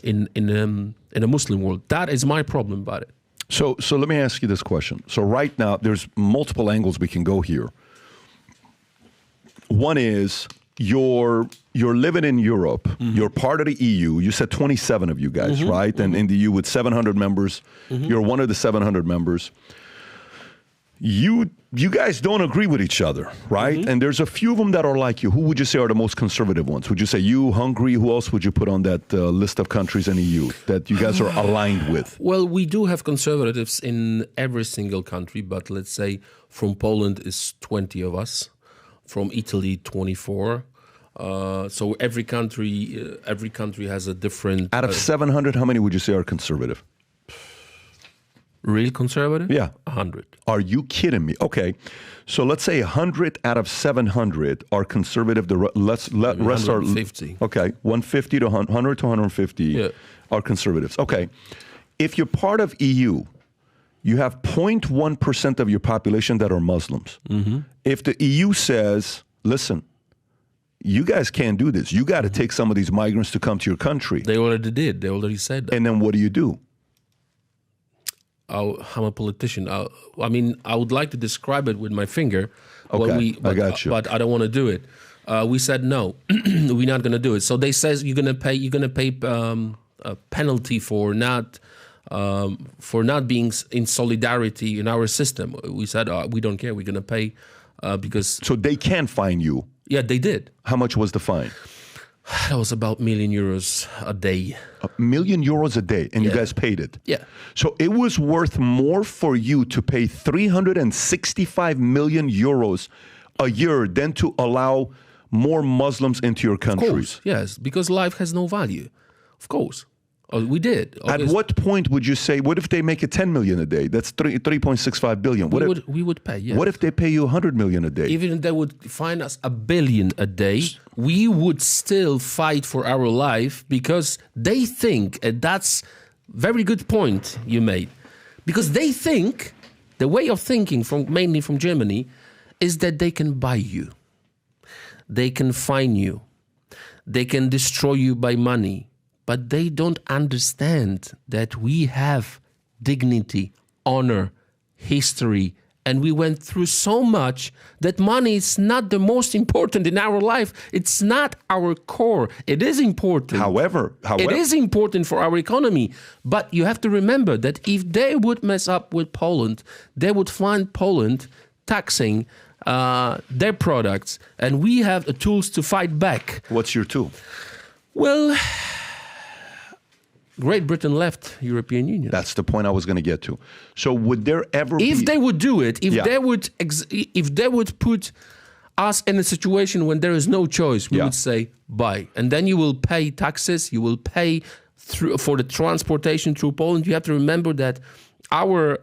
in a Muslim world. That is my problem about it. So let me ask you this question. So right now, there's multiple angles we can go here. One is you're living in Europe. Mm-hmm. You're part of the EU. You said 27 of you guys, mm-hmm. right? Mm-hmm. And in the EU with 700 members, mm-hmm. you're one of the 700 members. you guys don't agree with each other, right? Mm-hmm. And there's a few of them that are like you. Who would you say are the most conservative ones? Would you say you, Hungary? Who else would you put on that list of countries in EU that you guys are aligned with? Well, we do have conservatives in every single country, but let's say from Poland is 20 of us, from Italy 24. So every country has a different. Out of 700, how many would you say are conservative? Real conservative? Yeah. 100. Are you kidding me? Okay, so let's say 100 out of 700 are conservative. The rest are 150. Okay, 150 to 100 to 150 are conservatives. Okay, if you're part of EU, you have 0.1% of your population that are Muslims. Mm-hmm. If the EU says, listen, you guys can't do this. You got to take some of these migrants to come to your country. They already did. They already said that. And then what do? I'm a politician. I mean, I would like to describe it with my finger. Okay, I got you. But I don't want to do it. We said no, we're not going to do it. So they says you're going to pay a penalty for not being in solidarity in our system. We said we don't care. We're going to pay because. So they can fine you. Yeah, they did. How much was the fine? That was about €1 million a day. €1 million a day, and you guys paid it? Yeah. So it was worth more for you to pay 365 million euros a year than to allow more Muslims into your country? Of course, yes, because life has no value. Of course. We did. At what point would you say, what if they make it 10 million a day? That's 3.65 billion. We would pay, yes. What if they pay you 100 million a day? Even if they would fine us $1 billion a day, we would still fight for our life because they think, and that's very good point you made, because they think, the way of thinking mainly from Germany, is that they can buy you. They can fine you. They can destroy you by money. But they don't understand that we have dignity, honor, history, and we went through so much that money is not the most important in our life. It's not our core. It is important. However, it is important for our economy. But you have to remember that if they would mess up with Poland, they would find Poland taxing their products, and we have the tools to fight back. What's your tool? Well, Great Britain left European Union. That's the point I was going to get to. So would there ever be... If they would do it, if they would put us in a situation when there is no choice, we would say bye. And then you will pay taxes, you will pay for the transportation through Poland. You have to remember that our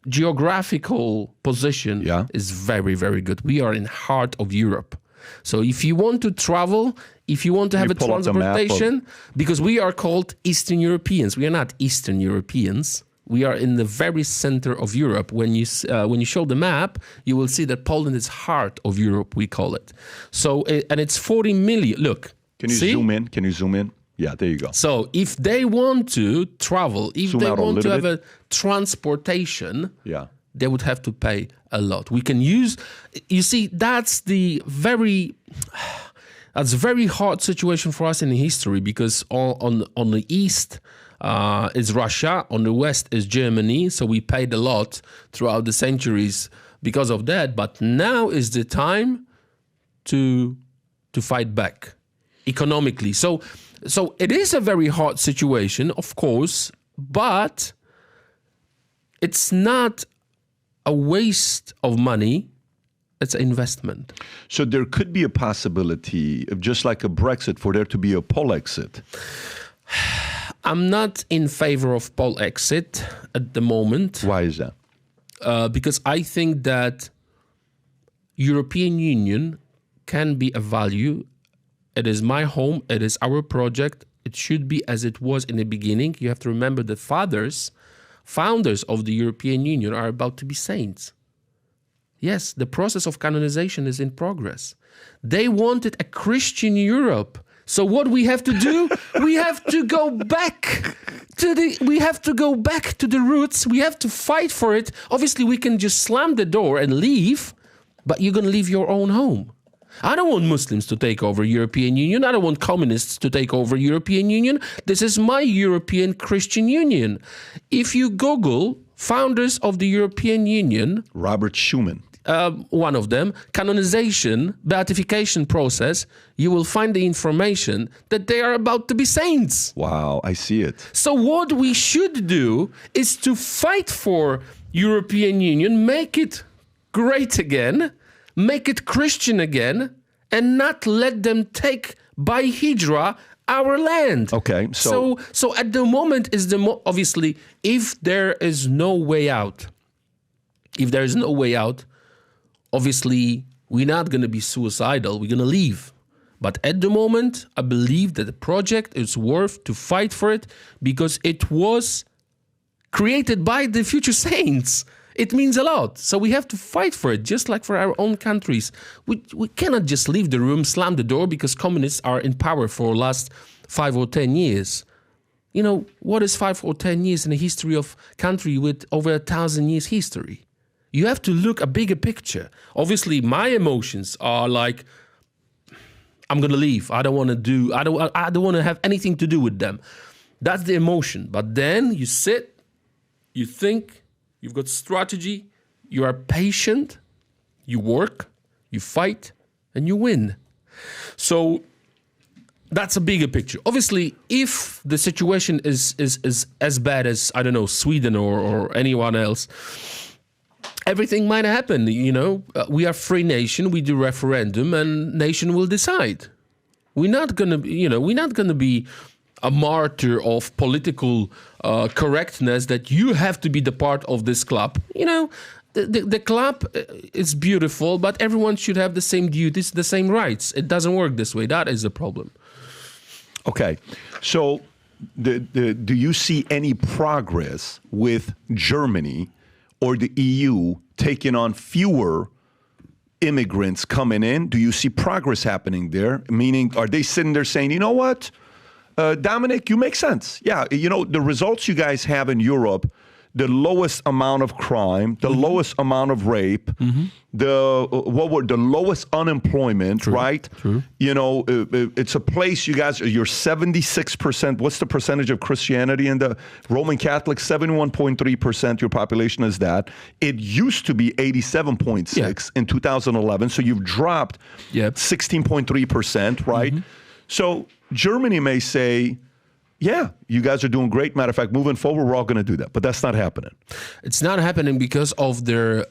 geographical position is very, very good. We are in the heart of Europe. So if you want to travel, if you want to have a transportation, because we are called Eastern Europeans. We are not Eastern Europeans. We are in the very center of Europe. When you show the map, you will see that Poland is heart of Europe, we call it. So, and it's 40 million. Look. Can you zoom in? Can you zoom in? Yeah, there you go. So if they want to travel, if they want to have a transportation, they would have to pay a lot. We can use, you see, that's very hard situation for us in history, because on the east is Russia, on the west is Germany, so we paid a lot throughout the centuries because of that. But now is the time to fight back economically. So it is a very hard situation, of course, but it's not a waste of money. It's an investment. So there could be a possibility of, just like a Brexit, for there to be a Polexit. I'm not in favor of Polexit at the moment. Why is that? Because I think that European Union can be a value. It is my home. It is our project. It should be as it was in the beginning. You have to remember the founders of the European Union are about to be saints. Yes, the process of canonization is in progress. They wanted a Christian Europe. So what we have to do, we have to go back to the roots. We have to fight for it. Obviously, we can just slam the door and leave, but you're going to leave your own home. I don't want Muslims to take over European Union. I don't want communists to take over European Union. This is my European Christian Union. If you Google founders of the European Union, Robert Schuman. one of them, canonization, beatification process, you will find the information that they are about to be saints. Wow, I see it. So what we should do is to fight for European Union, make it great again, make it Christian again, and not let them take by Hijra our land. Okay, so at the moment is obviously, if there is no way out, obviously we're not going to be suicidal, we're going to leave. But at the moment, I believe that the project is worth to fight for it because it was created by the future saints. It means a lot. So we have to fight for it, just like for our own countries. We cannot just leave the room, slam the door because communists are in power for the last 5 or 10 years. You know, what is 5 or 10 years in the history of country with over 1,000 years history? You have to look a bigger picture. Obviously, my emotions are like, I'm going to leave. I don't want to have anything to do with them. That's the emotion. But then you sit, you think, you've got strategy, you are patient, you work, you fight, and you win. So that's a bigger picture. Obviously, if the situation is as bad as, I don't know, Sweden or anyone else, everything might happen. You know, we are a free nation, we do referendum, and nation will decide. We're not going to be a martyr of political correctness that you have to be the part of this club. You know, the club is beautiful, but everyone should have the same duties, the same rights. It doesn't work this way. That is the problem. Okay, so do you see any progress with Germany or the EU taking on fewer immigrants coming in? Do you see progress happening there? Meaning, are they sitting there saying, you know what, Dominik, you make sense. Yeah, you know, the results you guys have in Europe, the lowest amount of crime, the lowest amount of rape, the lowest unemployment, True. right? True. You know, it's a place you guys, you're 76%. What's the percentage of Christianity in the Roman Catholic? 71.3% your population is that. It used to be 87.6 in 2011. So you've dropped 16.3%, right? So Germany may say, yeah, you guys are doing great. Matter of fact, moving forward, we're all going to do that. But that's not happening. It's not happening because of their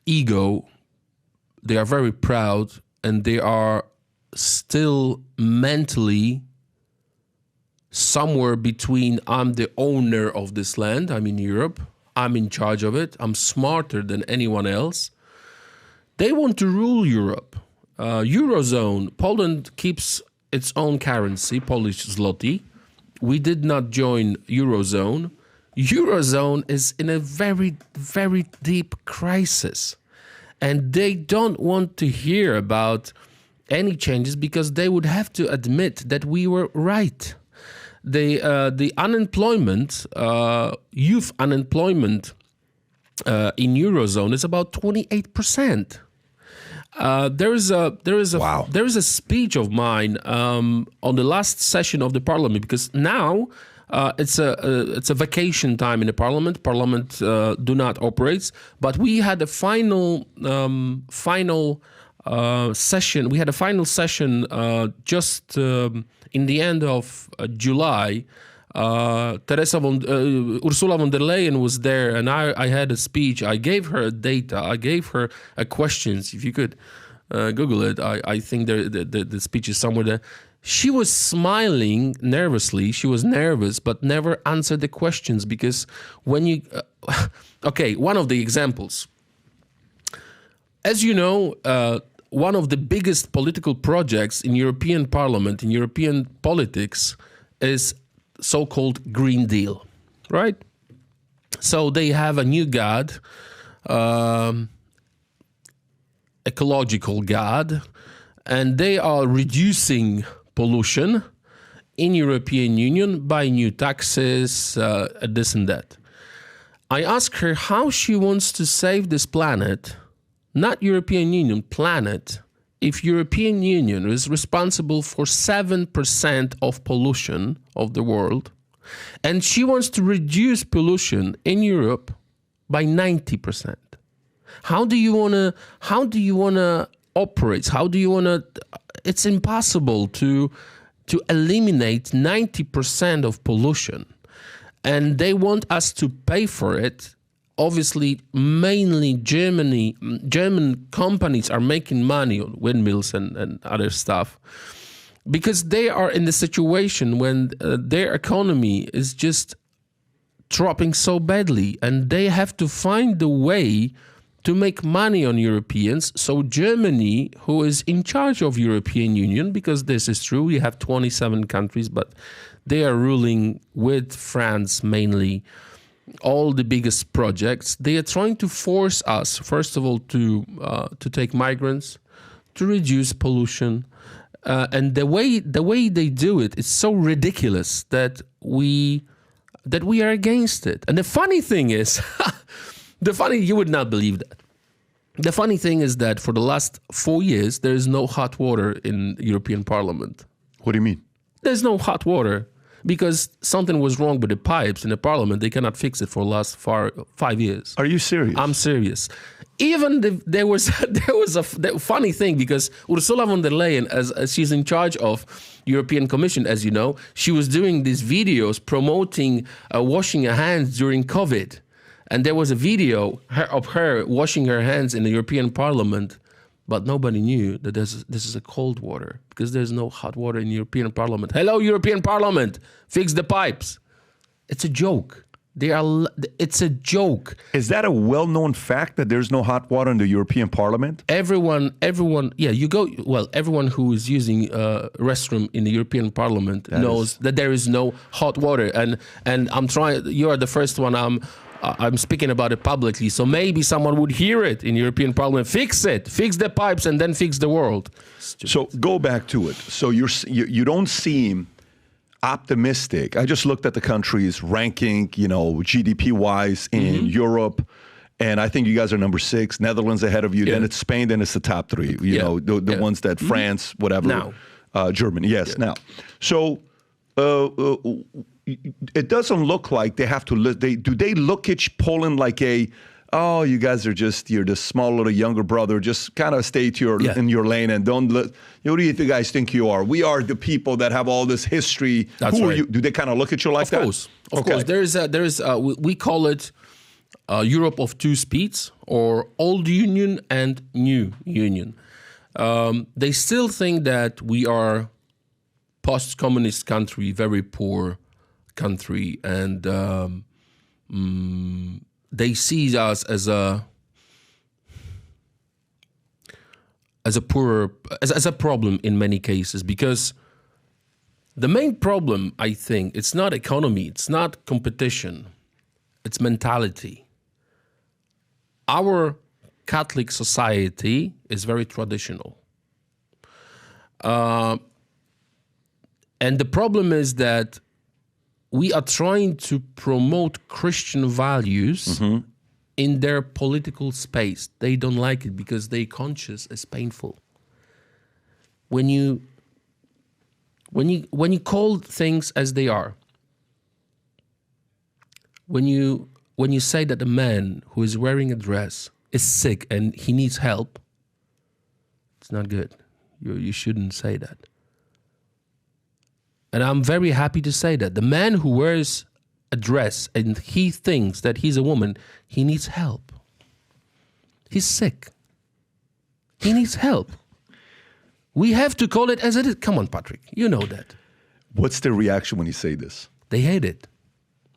ego. They are very proud and they are still mentally somewhere between I'm the owner of this land, I'm in Europe, I'm in charge of it, I'm smarter than anyone else. They want to rule Europe. Eurozone, Poland keeps its own currency, Polish zloty. We did not join Eurozone. Eurozone is in a very, very deep crisis. And they don't want to hear about any changes because they would have to admit that we were right. The unemployment, youth unemployment in Eurozone is about 28%. There is a speech of mine on the last session of the parliament because now it's a vacation time in the parliament. Parliament do not operate, but we had a final session. We had a final session just in the end of July. Ursula von der Leyen was there, and I had a speech. I gave her data. I gave her questions. If you could Google it, I think the speech is somewhere there. She was smiling nervously. She was nervous, but never answered the questions because when you... okay, one of the examples. As you know, one of the biggest political projects in European Parliament, in European politics, is so-called Green Deal, right? So they have a new god, ecological god, and they are reducing pollution in European Union by new taxes, this and that. I asked her how she wants to save this planet, not European Union, planet, if European Union is responsible for 7% of pollution of the world, and she wants to reduce pollution in Europe by 90%. How do you want to operate? How do you want to? It's impossible to eliminate 90% of pollution, and they want us to pay for it. Obviously, mainly German companies are making money on windmills and other stuff because they are in the situation when their economy is just dropping so badly, and they have to find a way to make money on Europeans. So Germany, who is in charge of European Union, because this is true, we have 27 countries, but they are ruling with France mainly all the biggest projects. They are trying to force us, first of all, to take migrants, to reduce pollution, and the way they do it is so ridiculous that we are against it. And the funny thing is, you would not believe that. The funny thing is that for the last 4 years, there is no hot water in the European Parliament. What do you mean? There's no hot water because something was wrong with the pipes in the Parliament. They cannot fix it for the last 5 years. Are you serious? I'm serious. Even there was a funny thing because Ursula von der Leyen, as she's in charge of European Commission, as you know, she was doing these videos promoting washing her hands during COVID. And there was a video of her washing her hands in the European Parliament, but nobody knew that this is a cold water because there's no hot water in the European Parliament. Hello, European Parliament, fix the pipes. It's a joke. It's a joke. Is that a well-known fact that there's no hot water in the European Parliament? Everyone, everyone who is using restroom in the European Parliament knows that there is no hot water. And you are the first one I'm speaking about it publicly, so maybe someone would hear it in European Parliament. Fix it, fix the pipes, and then fix the world. Stupid. So go back to it. So you don't seem optimistic. I just looked at the countries ranking, GDP-wise in Europe, and I think you guys are number 6. Netherlands ahead of you. Yeah. Then it's Spain. Then it's the top 3. The ones that France, whatever. Now, Germany. Yes. Yeah. Now, so. It doesn't look like they have to. Do they look at Poland like you guys are you're the small little younger brother. Just kind of stay in your lane and don't. Who do you guys think you are? We are the people that have all this history. That's Who right. are you? Do they kind of look at you like that? Of course. There is. We call it Europe of two speeds, or old union and new union. They still think that we are post-communist country, very poor country, and they see us as a problem in many cases, because the main problem, I think, it's not economy, it's not competition, it's mentality. Our Catholic society is very traditional. And the problem is that we are trying to promote Christian values in their political space. They don't like it because their conscience is painful. When you call things as they are, when you say that a man who is wearing a dress is sick and he needs help, it's not good. You shouldn't say that. And I'm very happy to say that the man who wears a dress and he thinks that he's a woman, he needs help. He's sick. He needs help. We have to call it as it is. Come on, Patrick, you know that. What's their reaction when you say this? They hate it.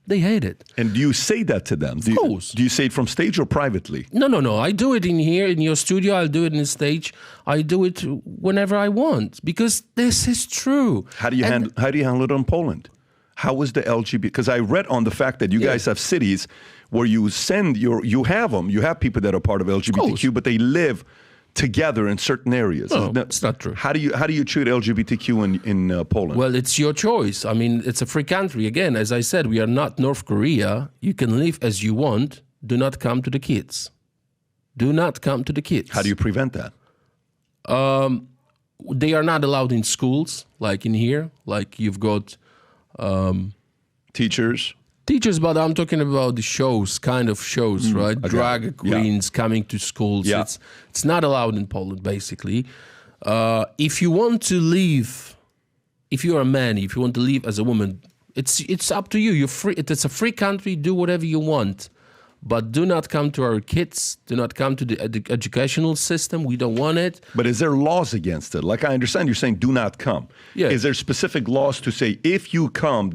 They hate it. And do you say that to them? Of course. Do you say it from stage or privately? No. I do it in here, in your studio. I'll do it in the stage. I do it whenever I want, because this is true. How do you handle it in Poland? How is the LGBT? Because I read on the fact that you guys have cities where you have people that are part of LGBTQ, but they live together in certain areas. No, it's not true. How do you treat LGBTQ in Poland? Well, it's your choice. I mean, it's a free country. Again, as I said, we are not North Korea. You can live as you want. Do not come to the kids. Do not come to the kids. How do you prevent that? They are not allowed in schools, like in here. Like you've got teachers. Teachers, but I'm talking about the shows, kind of shows, right? Drag queens coming to schools. Yeah. It's not allowed in Poland, basically. If you want to leave, if you're a man, if you want to leave as a woman, it's up to you. You're free. It's a free country. Do whatever you want. But do not come to our kids. Do not come to the educational system. We don't want it. But is there laws against it? Like, I understand you're saying do not come. Yeah. Is there specific laws to say if you come, ...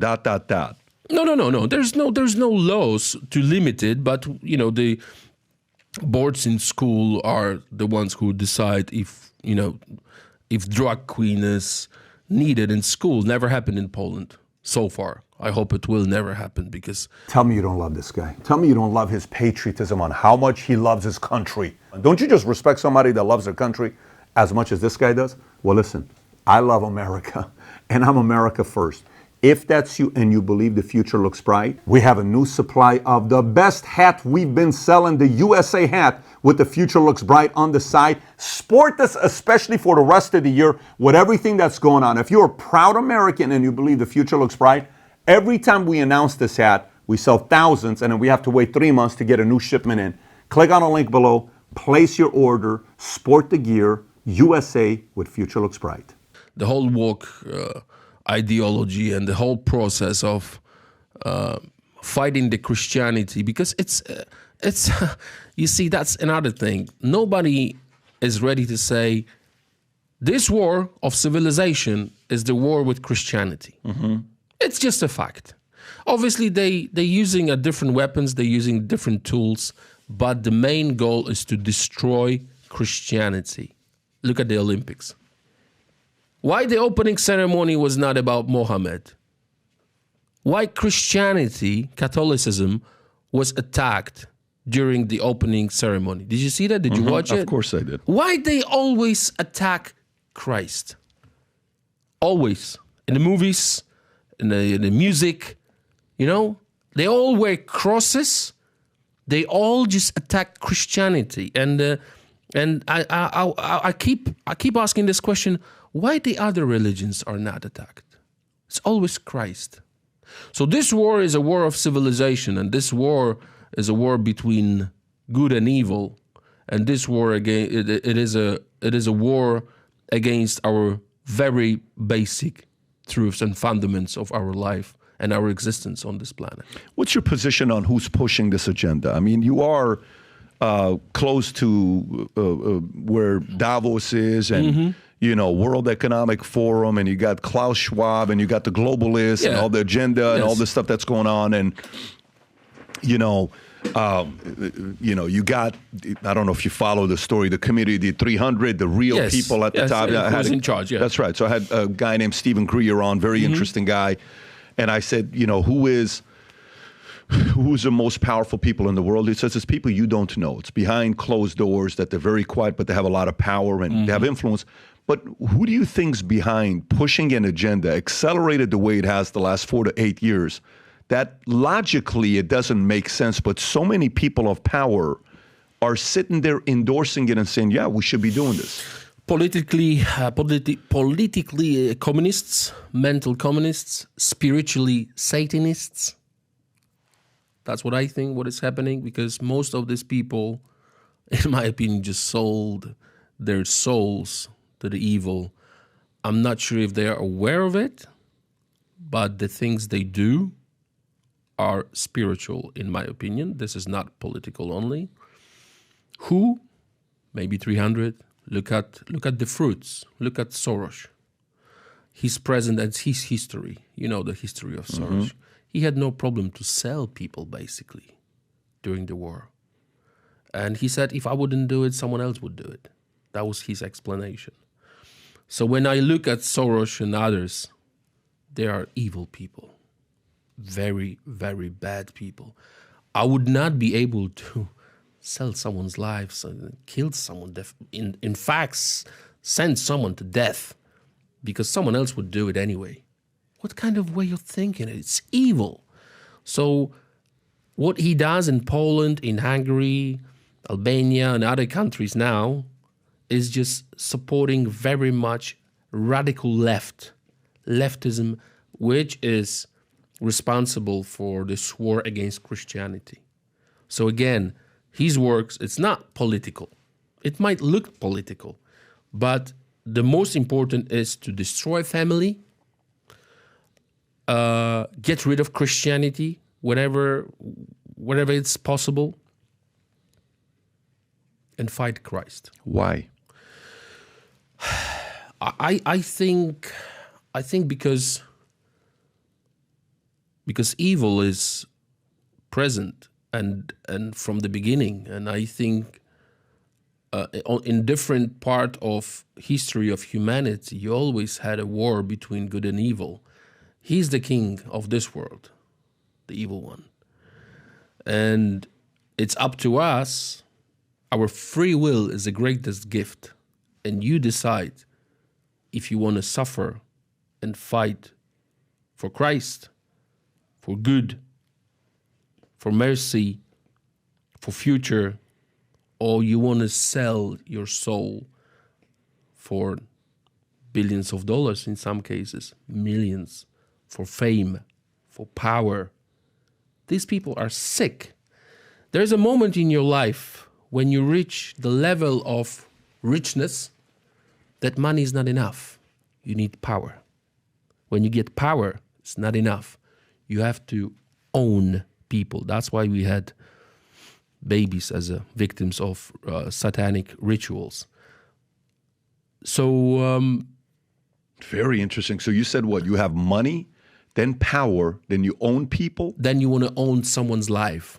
No. There's no laws to limit it. But the boards in school are the ones who decide if drag queen is needed in school. Never happened in Poland so far. I hope it will never happen because... Tell me you don't love this guy. Tell me you don't love his patriotism on how much he loves his country. Don't you just respect somebody that loves their country as much as this guy does? Well, listen, I love America, and I'm America first. If that's you and you believe the future looks bright, we have a new supply of the best hat we've been selling, the USA hat with the future looks bright on the side. Sport this especially for the rest of the year with everything that's going on. If you're a proud American and you believe the future looks bright, every time we announce this hat, we sell thousands and then we have to wait 3 months to get a new shipment in. Click on a link below, place your order, sport the gear, USA with future looks bright. The whole woke ideology and the whole process of fighting the Christianity, because it's you see, that's another thing. Nobody is ready to say this war of civilization is the war with Christianity. Mm-hmm. It's just a fact. Obviously, they're using different weapons, they're using different tools, but the main goal is to destroy Christianity. Look at the Olympics. Why the opening ceremony was not about Mohammed? Why Christianity, Catholicism, was attacked during the opening ceremony? Did you see that? Did you watch it? Of course I did. Why they always attack Christ? Always. In the movies, in the music, they all wear crosses. They all just attack Christianity. And I keep asking this question, why the other religions are not attacked? It's always Christ. So this war is a war of civilization, and this war is a war between good and evil. And this war it is a war against our very basic truths and fundamentals of our life and our existence on this planet. What's your position on who's pushing this agenda? I mean, you are close to where Davos is and, World Economic Forum, and you got Klaus Schwab, and you got the Globalists and all the agenda and all this stuff that's going on. And, you got, I don't know if you follow the story, the committee, the 300, the real people at the top. Who's in charge, That's right. So I had a guy named Stephen Greer on, very interesting guy. And I said, who's the most powerful people in the world? He says it's people you don't know. It's behind closed doors, that they're very quiet, but they have a lot of power and they have influence. But who do you think's behind pushing an agenda, accelerated the way it has the last 4 to 8 years, that logically it doesn't make sense, but so many people of power are sitting there endorsing it and saying, yeah, we should be doing this? Politically communists, mental communists, spiritually Satanists. That's what I think what is happening, because most of these people, in my opinion, just sold their souls to the evil. I'm not sure if they are aware of it, but the things they do are spiritual, in my opinion. This is not political only. Who? Maybe 300. Look at the fruits. Look at Soros. His present and his history. You know the history of Soros. He had no problem to sell people, basically, during the war. And he said, if I wouldn't do it, someone else would do it. That was his explanation. So when I look at Soros and others, they are evil people. Very, very bad people. I would not be able to sell someone's life, kill someone, in fact, send someone to death, because someone else would do it anyway. What kind of way of thinking? It's evil. So what he does in Poland, in Hungary, Albania, and other countries now is just supporting very much radical leftism, which is responsible for this war against Christianity. So again, his works, it's not political. It might look political, but the most important is to destroy family, get rid of Christianity, wherever it's possible, and fight Christ. Why? I think because evil is present and from the beginning, and I think in different part of history of humanity, you always had a war between good and evil. He's the king of this world, the evil one, and it's up to us. Our free will is the greatest gift, and you decide if you want to suffer and fight for Christ, for good, for mercy, for future, or you want to sell your soul for billions of dollars, in some cases, millions, for fame, for power. These people are sick. There's a moment in your life when you reach the level of richness that money is not enough. You need power. When you get power, it's not enough. You have to own people. That's why we had babies as victims of satanic rituals. So... Very interesting. So you said what? You have money, then power, then you own people? Then you want to own someone's life.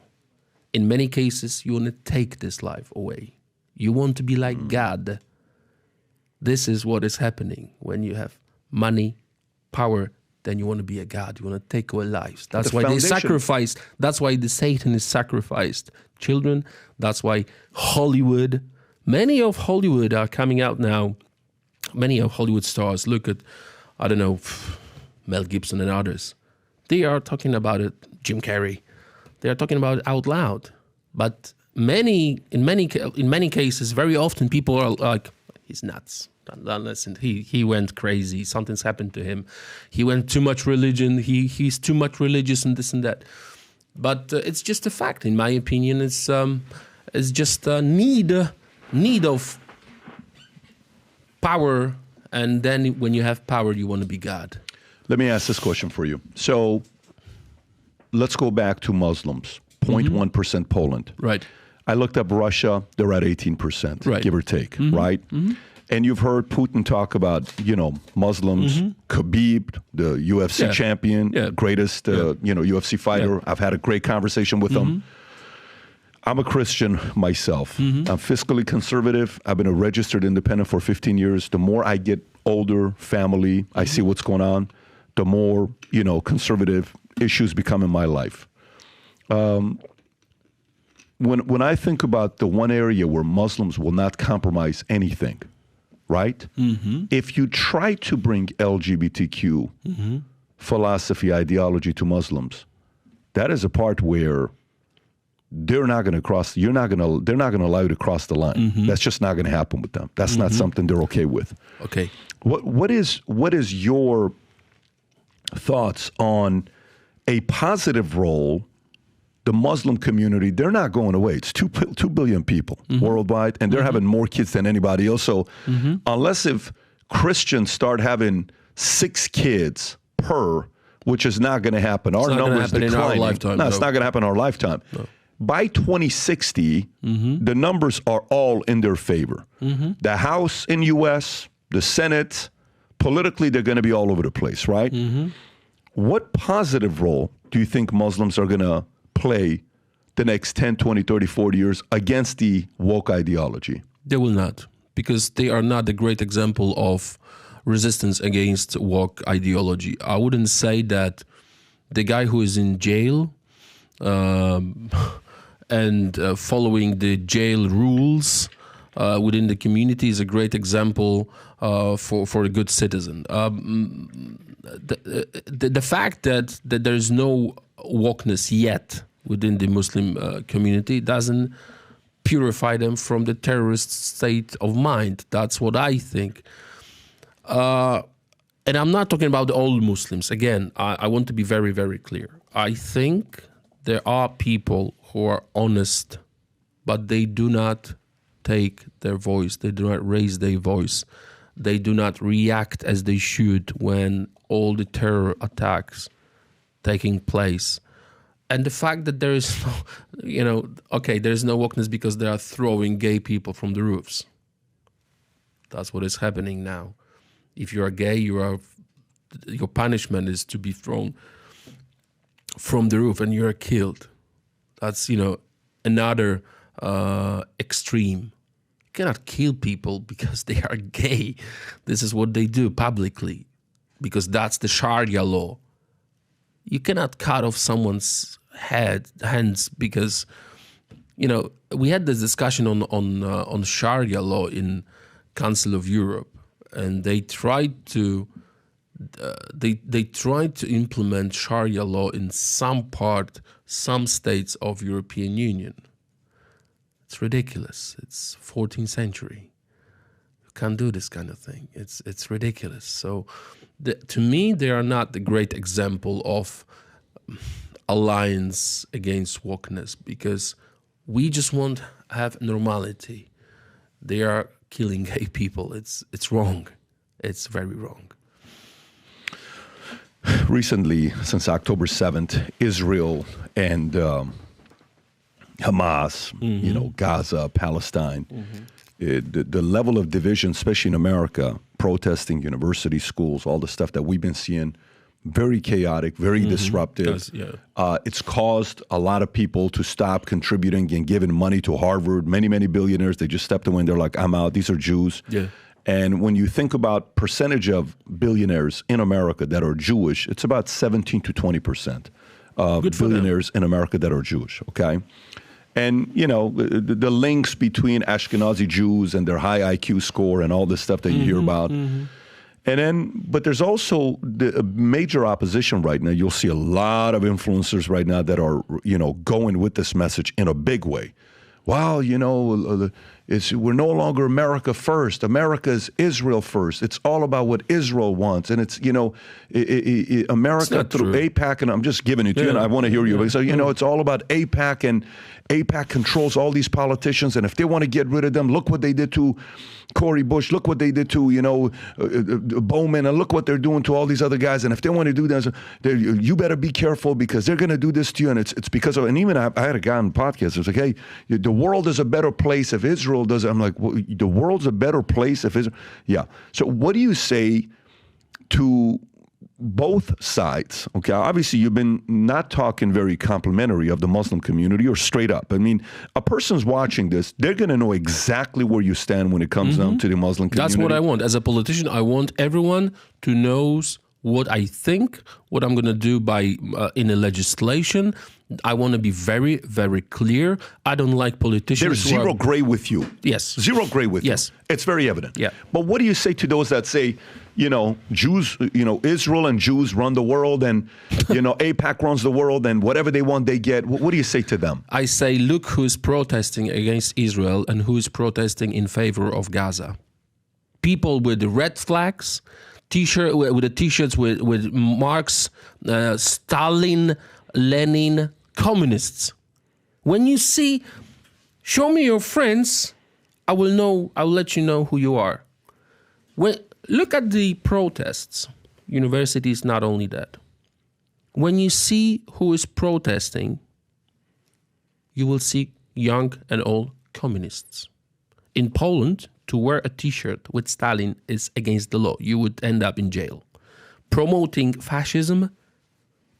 In many cases, you want to take this life away. You want to be like God. This is what is happening when you have money, power, then you want to be a god. You want to take away lives. That's why they sacrifice. That's why the Satan is sacrificed. Children, that's why Hollywood, many of Hollywood are coming out now. Many of Hollywood stars, look at, I don't know, Mel Gibson and others. They are talking about it, Jim Carrey. They are talking about it out loud. But in many cases, very often people are like, he's nuts. Listen, he went crazy. Something's happened to him. He went too much religion. He's too much religious and this and that. But it's just a fact, in my opinion. It's just a need of power, and then when you have power, you want to be God. Let me ask this question for you. So let's go back to Muslims, 0.1% Poland. Right. I looked up Russia, they're at 18%, right, give or take, right? And you've heard Putin talk about, Muslims, Khabib, the UFC champion, greatest, UFC fighter. Yeah. I've had a great conversation with him. I'm a Christian myself. I'm fiscally conservative. I've been a registered independent for 15 years. The more I get older, family, I see what's going on, the more, conservative issues become in my life. When I think about the one area where Muslims will not compromise anything, right? If you try to bring LGBTQ philosophy, ideology to Muslims, that is a part where they're not going to cross. They're not going to allow you to cross the line. That's just not going to happen with them. That's not something they're okay with. Okay. What is your thoughts on a positive role? The Muslim community, they're not going away. It's 2 billion people worldwide, and they're having more kids than anybody else. So unless if Christians start having 6 kids per, which is not going to happen. Our numbers declining. In our lifetime, no, it's not going to happen in our lifetime. No. By 2060, the numbers are all in their favor. The House in U.S., the Senate, politically, they're going to be all over the place, right? What positive role do you think Muslims are going to play the next 10, 20, 30, 40 years against the woke ideology? They will not, because they are not a great example of resistance against woke ideology. I wouldn't say that the guy who is in jail and following the jail rules within the community is a great example for a good citizen. The fact that there's no wokeness yet within the Muslim community doesn't purify them from the terrorist state of mind. That's what I think. and I'm not talking about the old Muslims. Again, I want to be very, very clear. I think there are people who are honest, but they do not take their voice. They do not raise their voice. They do not react as they should when all the terror attacks taking place. And the fact that there is no, there's no wokeness because they are throwing gay people from the roofs. That's what is happening now. If you are gay, your punishment is to be thrown from the roof and you are killed. That's, another extreme. You cannot kill people because they are gay. This is what they do publicly because that's the Sharia law. You cannot cut off someone's hands because, we had this discussion on Sharia law in Council of Europe, and they tried to implement Sharia law in some states of European Union. It's ridiculous. It's 14th century. You can't do this kind of thing. It's ridiculous. So to me, they are not the great example of alliance against wokeness because we just want to have normality. They are killing gay people. It's wrong. It's very wrong. Recently, since October 7th, Israel and Hamas, Gaza, Palestine, the level of division, especially in America, protesting, universities, schools, all the stuff that we've been seeing, very chaotic, very disruptive. It's caused a lot of people to stop contributing and giving money to Harvard. Many, many billionaires, they just stepped away and they're like, I'm out. These are Jews. Yeah. And when you think about percentage of billionaires in America that are Jewish, it's about 17 to 20% of billionaires in America that are Jewish, okay? And, the links between Ashkenazi Jews and their high IQ score and all this stuff that you hear about. And then, but there's also the major opposition right now. You'll see a lot of influencers right now that are, going with this message in a big way. Wow, we're no longer America first. America is Israel first. It's all about what Israel wants. And it's, America through AIPAC, and I'm just giving it to you, and I want to hear you. So, it's all about AIPAC, and AIPAC controls all these politicians. And if they want to get rid of them, look what they did to Cory Bush. Look what they did to, Bowman. And look what they're doing to all these other guys. And if they want to do that, you better be careful because they're going to do this to you. And it's because of, and even I had a guy on the podcast. It was like, hey, the world is a better place if Israel does it. I'm like, well, the world's a better place if Israel. Yeah. So what do you say to both sides? Okay, obviously you've been not talking very complimentary of the Muslim community or straight up. I mean, a person's watching this, they're going to know exactly where you stand when it comes down to the Muslim community. That's what I want. As a politician, I want everyone to know what I think, what I'm going to do in a legislation. I want to be very, very clear. I don't like politicians. There's zero gray with you. Yes. Zero gray with you. Yes. It's very evident. Yeah. But what do you say to those that say, Jews, Israel and Jews run the world and, AIPAC runs the world and whatever they want, they get. What do you say to them? I say, look who's protesting against Israel and who's protesting in favor of Gaza. People with the red flags, with the T-shirts with Marx, Stalin, Lenin, communists. When you see, show me your friends, I will let you know who you are. Look at the protests. Universities, not only that. When you see who is protesting, you will see young and old communists. In Poland, to wear a T-shirt with Stalin is against the law. You would end up in jail. Promoting fascism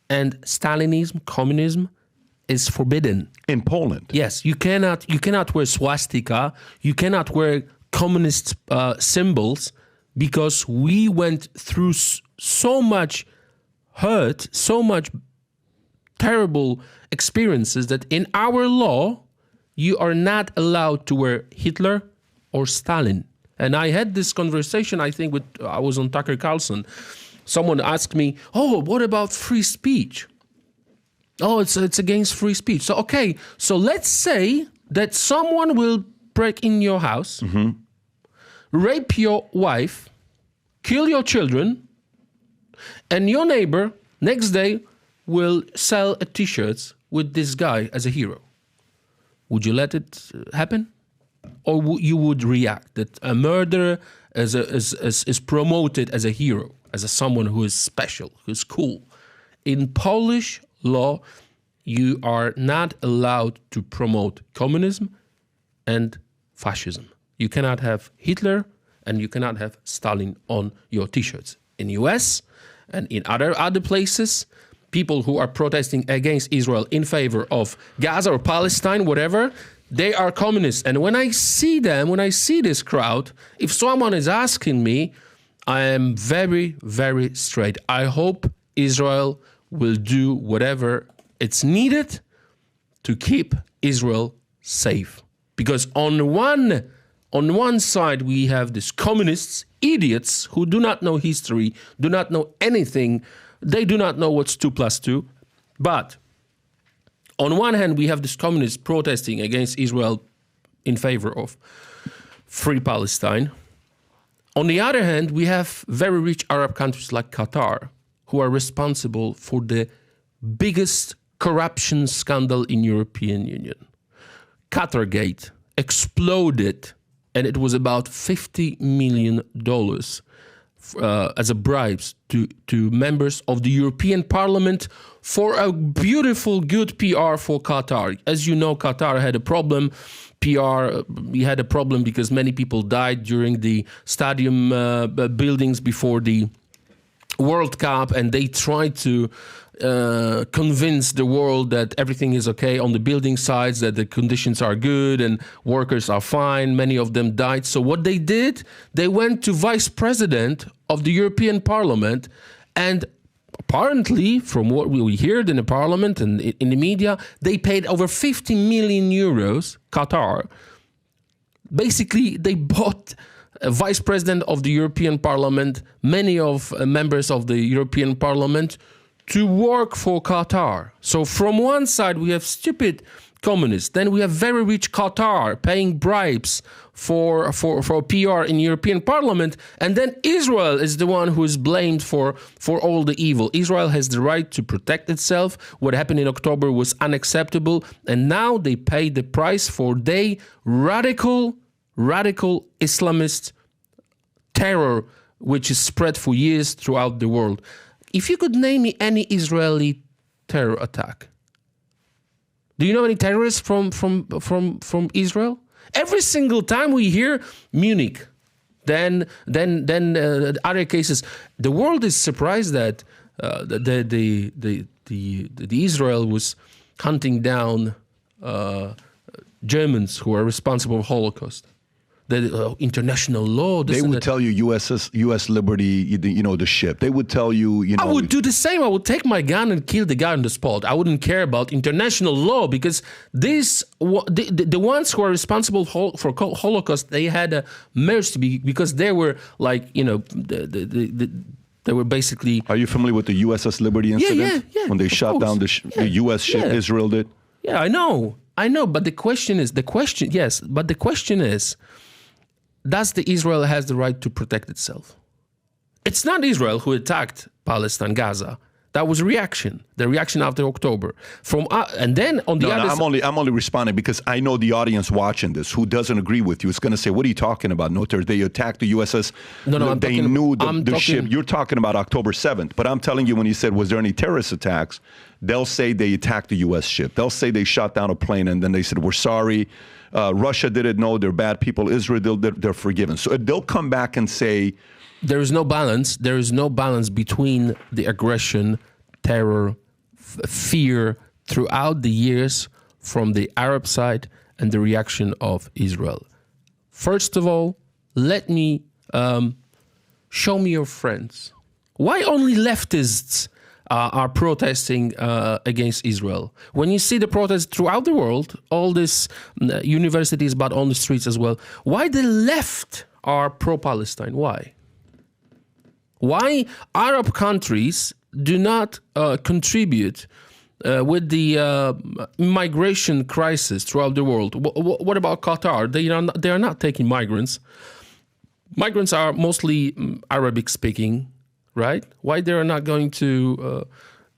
and Stalinism, communism, is forbidden. In Poland? Yes. You cannot wear swastika. You cannot wear communist symbols because we went through so much hurt, so much terrible experiences that in our law, you are not allowed to wear Hitler or Stalin. And I had this conversation, I think, I was on Tucker Carlson. Someone asked me, what about free speech? It's against free speech. So, okay, so let's say that someone will break in your house, rape your wife, kill your children, And your neighbor next day will sell a T-shirt with this guy as a hero. Would you let it happen? Or you would react that a murderer is promoted as a hero, as someone who is special, who's cool? In Polish law, you are not allowed to promote communism and fascism. You cannot have Hitler and you cannot have Stalin on your T-shirts. In US and in other places, people who are protesting against Israel in favor of Gaza or Palestine, whatever, they are communists. And when I see them, when I see this crowd, if someone is asking me, I am very, very straight. I hope Israel will do whatever it's needed to keep Israel safe. Because on one side, we have these communists, idiots, who do not know history, do not know anything. They do not know what's 2 + 2. But on one hand, we have these communists protesting against Israel in favor of free Palestine. On the other hand, we have very rich Arab countries like Qatar, who are responsible for the biggest corruption scandal in European Union. Qatargate exploded, and it was about $50 million as a bribes to members of the European Parliament for a beautiful, good PR for Qatar. As you know, Qatar had a problem. We had a problem because many people died during the stadium buildings before the World Cup, and they tried to convince the world that everything is okay on the building sites, that the conditions are good and workers are fine. Many of them died. So what they did, they went to vice president of the European Parliament, and apparently, from what we heard in the parliament and in the media, they paid over 50 million euros, Qatar. Basically, they bought a vice president of the European Parliament, many of members of the European Parliament, to work for Qatar. So from one side, we have stupid communists. Then we have very rich Qatar paying bribes for PR in European Parliament. And then Israel is the one who is blamed for all the evil. Israel has the right to protect itself. What happened in October was unacceptable. And now they pay the price for their radical Islamist terror, which is spread for years throughout the world. If you could name me any Israeli terror attack, do you know any terrorists from Israel? Every single time we hear Munich, then other cases. The world is surprised that the Israel was hunting down Germans who are responsible for Holocaust. The international law. They would tell you USS Liberty, the ship. They would tell you, I would do the same. I would take my gun and kill the guy on the spot. I wouldn't care about international law because the ones who are responsible for Holocaust, they had a mercy because they were like, they were basically. Are you familiar with the USS Liberty incident? Yeah. When they shot down the U.S. ship, Israel did? Yeah, I know. But the question is, does the Israel has the right to protect itself? It's not Israel who attacked Palestine, Gaza. That was the reaction after October. And then on the other side, I'm only responding because I know the audience watching this who doesn't agree with you is going to say, "What are you talking about? No, they attacked the USS. No, they knew the ship. You're talking about October 7th. But I'm telling you, when you said, was there any terrorist attacks? They'll say they attacked the U.S. ship. They'll say they shot down a plane, and then they said, we're sorry. Russia didn't know. They're bad people. Israel, they're forgiven. So they'll come back and say, there is no balance. There is no balance between the aggression, terror, fear throughout the years from the Arab side and the reaction of Israel. First of all, let me show me your friends. Why only leftists are protesting against Israel? When you see the protests throughout the world, all these universities, but on the streets as well, why the left are pro-Palestine? Why? Why Arab countries do not contribute with the migration crisis throughout the world? What about Qatar? They are not taking migrants. Migrants are mostly Arabic-speaking. right? Why they are not going to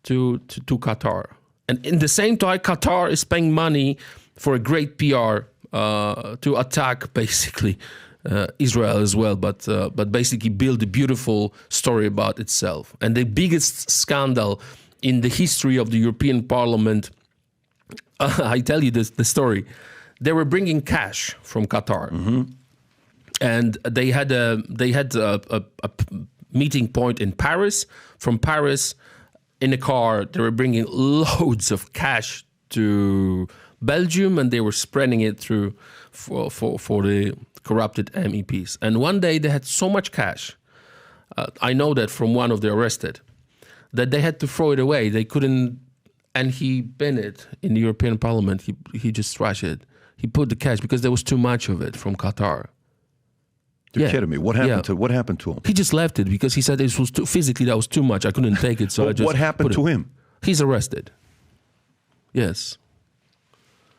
Qatar? And in the same time, Qatar is paying money for a great PR to attack basically Israel as well, but basically build a beautiful story about itself. And the biggest scandal in the history of the European Parliament, I tell you the story. They were bringing cash from Qatar, and they had a meeting point in Paris. From Paris, in a car, they were bringing loads of cash to Belgium, and they were spreading it through for the corrupted MEPs. And one day they had so much cash, I know that from one of the arrested, that they had to throw it away. They couldn't, and he banned it in the European Parliament. He just trashed it. He put the cash because there was too much of it from Qatar. You're kidding me. What happened to him? He just left it because he said it was physically that was too much. I couldn't take it, so I just. What happened to him? He's arrested. Yes.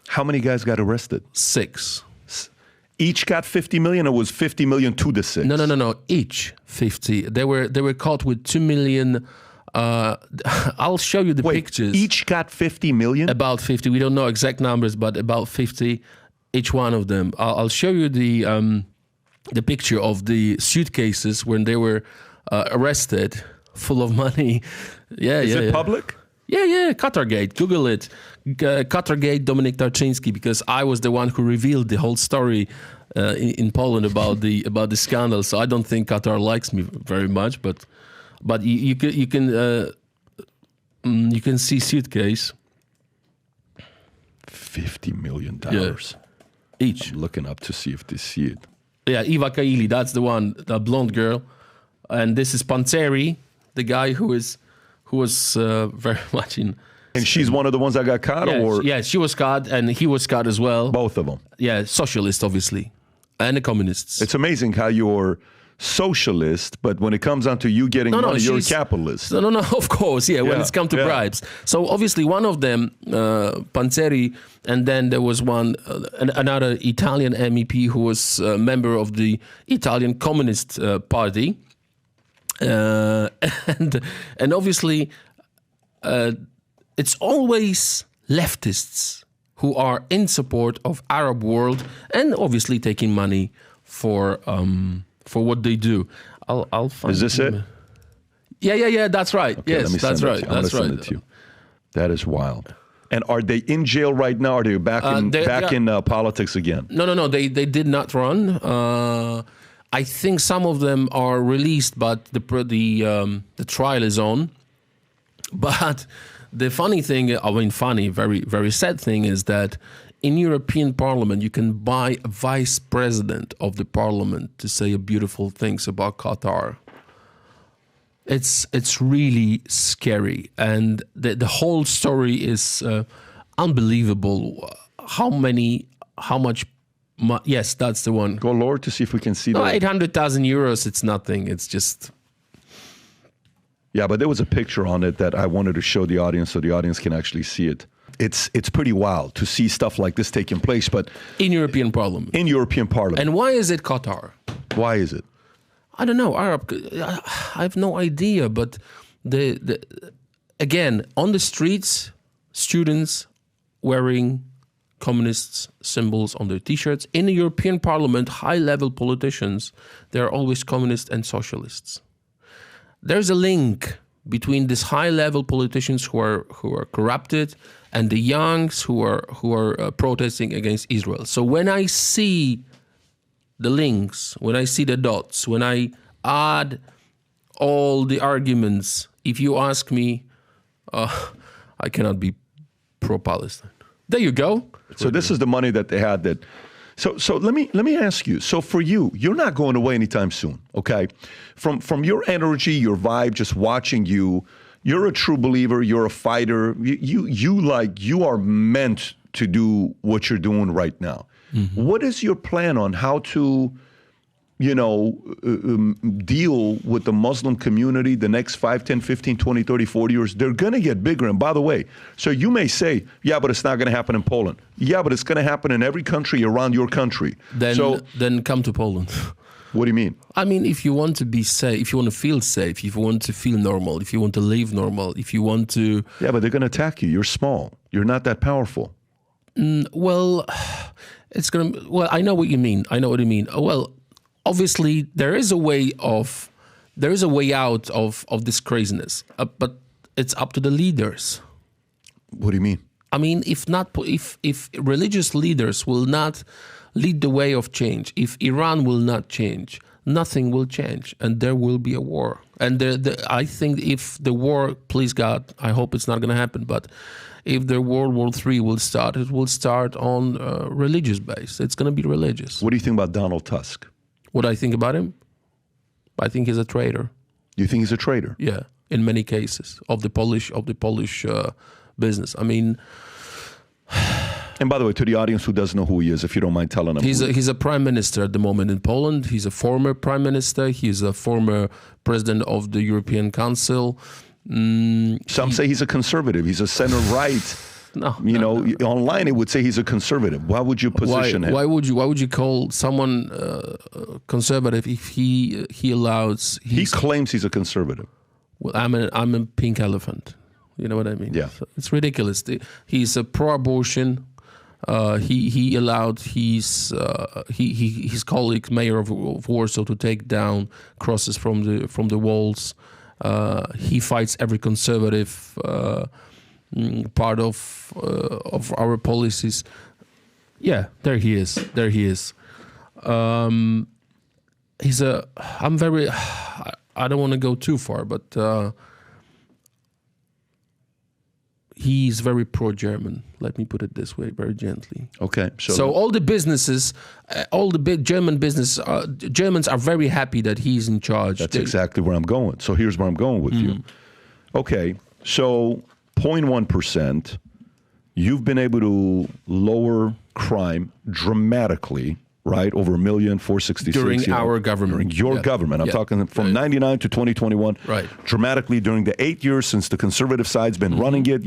How many guys got arrested? 6. Each got 50 million, or was 50 million to the 6? No. Each 50. They were caught with 2 million. I'll show you the pictures. Each got 50 million? About 50. We don't know exact numbers, but about 50 each one of them. I'll show you the picture of the suitcases when they were arrested, full of money. Is it public? Yeah. Qatargate. Google it. Qatargate, Dominik Tarczyński, because I was the one who revealed the whole story in Poland about the scandal. So I don't think Qatar likes me very much, but you can see suitcase. $50 million. Yeah. Each. I'm looking up to see if they see it. Yeah, Eva Kaili, that's the one, the blonde girl, and this is Panzeri, the guy who was very much in. And she's one of the ones that got caught, Yeah, she was caught, and he was caught as well. Both of them. Yeah, socialists, obviously, and the communists. It's amazing how you're socialist, but when it comes down to you getting money, you're a capitalist. No, of course, when it's come to bribes. So obviously one of them, Panzeri, and then there was another Italian MEP who was a member of the Italian Communist Party. And obviously it's always leftists who are in support of Arab world and obviously taking money for what they do. I'll find. Is this it? Yeah. That's right. Okay, yes, that's right. That's right. Send it to you. That is wild. And are they in jail right now? Or are they back in politics again? No. They did not run. I think some of them are released, but the trial is on. But the funny thing, very, very sad thing is that in European Parliament, you can buy a vice president of the parliament to say beautiful things about Qatar. It's really scary, and the whole story is unbelievable. Yes, that's the one. Go lower to see if we can see that. 800,000 euros. It's nothing. It's just. Yeah, but there was a picture on it that I wanted to show the audience so the audience can actually see it. It's pretty wild to see stuff like this taking place, but in European Parliament. And why is it Qatar? Why is it? I don't know. I have no idea. But again, on the streets, students wearing communist symbols on their T-shirts. In the European Parliament, high-level politicians, they are always communists and socialists. There's a link between these high-level politicians who are corrupted and the youngs who are protesting against Israel. So when I see the links, when I see the dots, when I add all the arguments, if you ask me, I cannot be pro-Palestine. There you go. So this is the money that they had. So let me ask you. So for you, you're not going away anytime soon, okay? From your energy, your vibe, just watching you, you're a true believer. You're a fighter. You are meant to do what you're doing right now. Mm-hmm. What is your plan on how to, deal with the Muslim community the next 5, 10, 15, 20, 30, 40 years? They're going to get bigger. And by the way, so you may say, yeah, but it's not going to happen in Poland. Yeah, but it's going to happen in every country around your country. Then come to Poland. What do you mean? I mean, if you want to be safe, if you want to feel safe, if you want to feel normal, if you want to live normal, if you want to... Yeah, but they're going to attack you. You're small. You're not that powerful. Well, it's going to... Well, I know what you mean. I know what you mean. Well, obviously, there is a way out of this craziness, but it's up to the leaders. What do you mean? I mean, if religious leaders will not lead the way of change, if Iran will not change, nothing will change, and there will be a war. And I think if the war, please God, I hope it's not going to happen, but if the World War III will start, it will start on religious base. It's going to be religious. What do you think about Donald Tusk? What I think about him? I think he's a traitor. You think he's a traitor? Yeah, in many cases of the Polish business. I mean. And by the way, to the audience who doesn't know who he is, if you don't mind telling them. He's a prime minister at the moment in Poland. He's a former prime minister. He's a former president of the European Council. Some say he's a conservative. He's a center-right. Online it would say he's a conservative. Why would you position him? Why would you call someone conservative if he allows? He claims he's a conservative. Well, I'm a pink elephant. You know what I mean? Yeah. So it's ridiculous. He's a pro-abortion. He allowed his colleague, mayor of Warsaw, to take down crosses from the walls. He fights every conservative part of our policies. Yeah, there he is. I don't want to go too far, but he's very pro-German. Let me put it this way, very gently. Okay. So all the businesses, all the big German business, Germans are very happy that he's in charge. That's exactly where I'm going. So here's where I'm going with you. Okay. So 0.1%, you've been able to lower crime dramatically, right? Over 1,466,000 during our government. During your government. I'm talking from 99 to 2021. Right. Dramatically during the 8 years since the conservative side's been running it.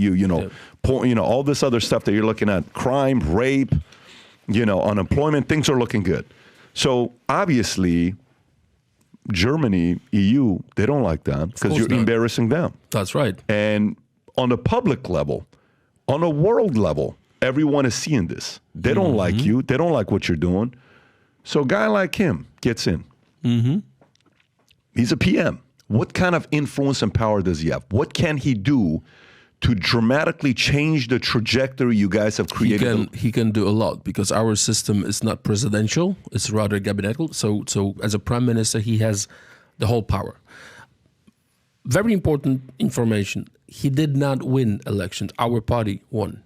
All this other stuff that you're looking at, crime, rape, unemployment, things are looking good. So obviously, Germany, EU, they don't like that because you're embarrassing them. That's right. And on a public level, on a world level, everyone is seeing this. They don't like you. They don't like what you're doing. So a guy like him gets in. He's a PM. What kind of influence and power does he have? What can he do to dramatically change the trajectory you guys have created? He can do a lot because our system is not presidential. It's rather cabinetical. So as a prime minister, he has the whole power. Very important information. He did not win elections. Our party won.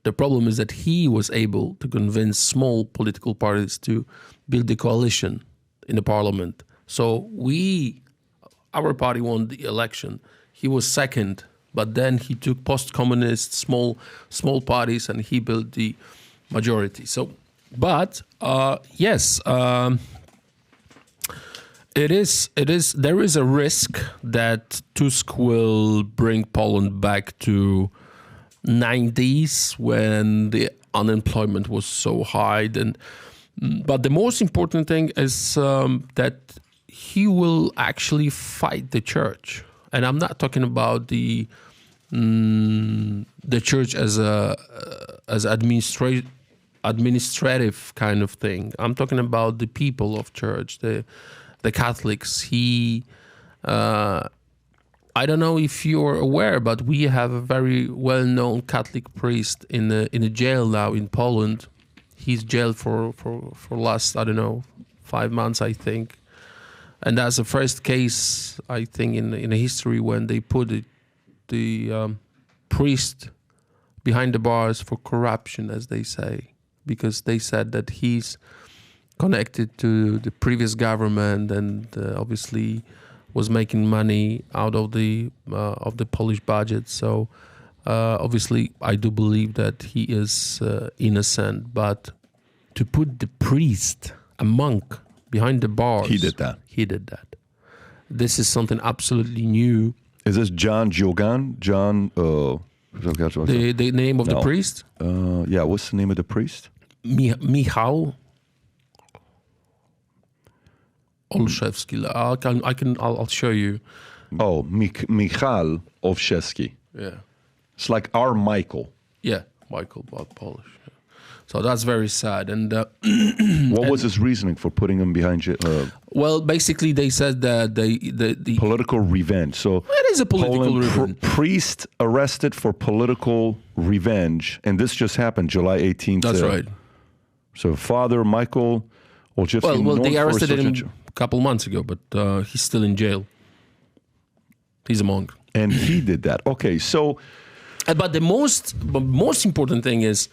The problem is that he was able to convince small political parties to build a coalition in the parliament. So our party won the election. He was second, but then he took post-communist small parties and he built the majority. So, but yes, there is a risk that Tusk will bring Poland back to 90s when the unemployment was so high. But the most important thing is that he will actually fight the church. And I'm not talking about the church as administrative kind of thing. I'm talking about the people of church, the Catholics. I don't know if you're aware, but we have a very well-known Catholic priest in a jail now in Poland. He's jailed for last, 5 months, I think. And that's the first case, I think, in history when they put the priest behind the bars for corruption, as they say, because they said that he's connected to the previous government and obviously was making money out of the Polish budget. So obviously, I do believe that he is innocent. But to put the priest, a monk, behind the bars, he did that. This is something absolutely new. Is this John Giogan? The name of the priest? Yeah. What's the name of the priest? Michał. Olszewski. I'll show you. Oh, Michal Olszewski. Yeah. It's like our Michael. Yeah, Michael, but Polish. Yeah. So that's very sad. And what was his reasoning for putting him behind you? Well, basically, they said that the political revenge. So it is a political revenge. Priest arrested for political revenge, and this just happened July 18th. That's right. So Father Michael Olszewski. Well, they arrested him a couple months ago, but he's still in jail. He's a monk, and he did that. Okay, so. But the most important thing is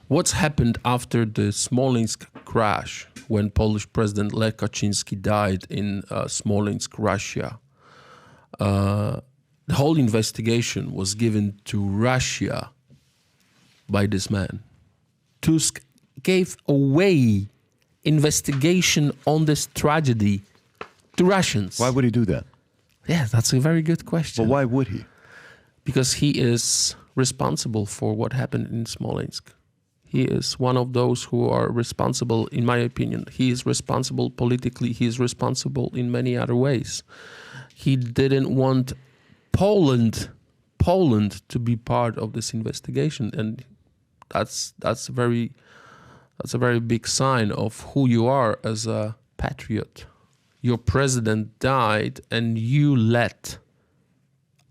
what's happened after the Smolensk crash, when Polish President Lech Kaczynski died in Smolensk, Russia. The whole investigation was given to Russia by this man. Tusk gave away investigation on this tragedy to Russians. Why would he do that? Yeah, that's a very good question. But why would he? Because he is responsible for what happened in Smolensk. He is one of those who are responsible, in my opinion. He is responsible politically. He is responsible in many other ways. He didn't want Poland to be part of this investigation, and that's a very big sign of who you are as a patriot. Your president died, and you let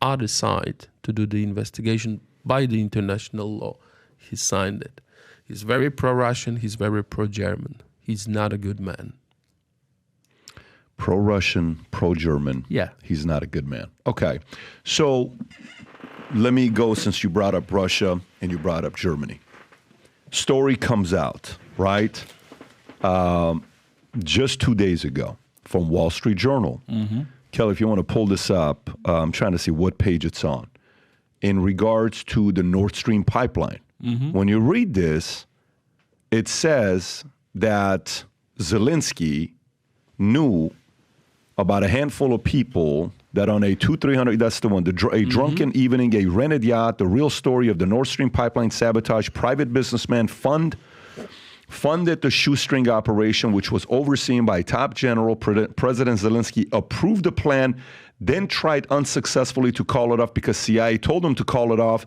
other side to do the investigation by the international law. He signed it. He's very pro-Russian. He's very pro-German. He's not a good man. Pro-Russian, pro-German. Yeah. He's not a good man. Okay. So let me go, since you brought up Russia and you brought up Germany. Story comes out, right? Just 2 days ago from Wall Street Journal. Mm-hmm. Kelly, if you want to pull this up, I'm trying to see what page it's on. In regards to the Nord Stream pipeline. Mm-hmm. When you read this, it says that Zelenskyy knew about a handful of people that on a 200-300, that's the one, a drunken evening, a rented yacht, the real story of the Nord Stream pipeline sabotage, private businessman funded the shoestring operation, which was overseen by top general. President Zelenskyy approved the plan, then tried unsuccessfully to call it off because CIA told him to call it off,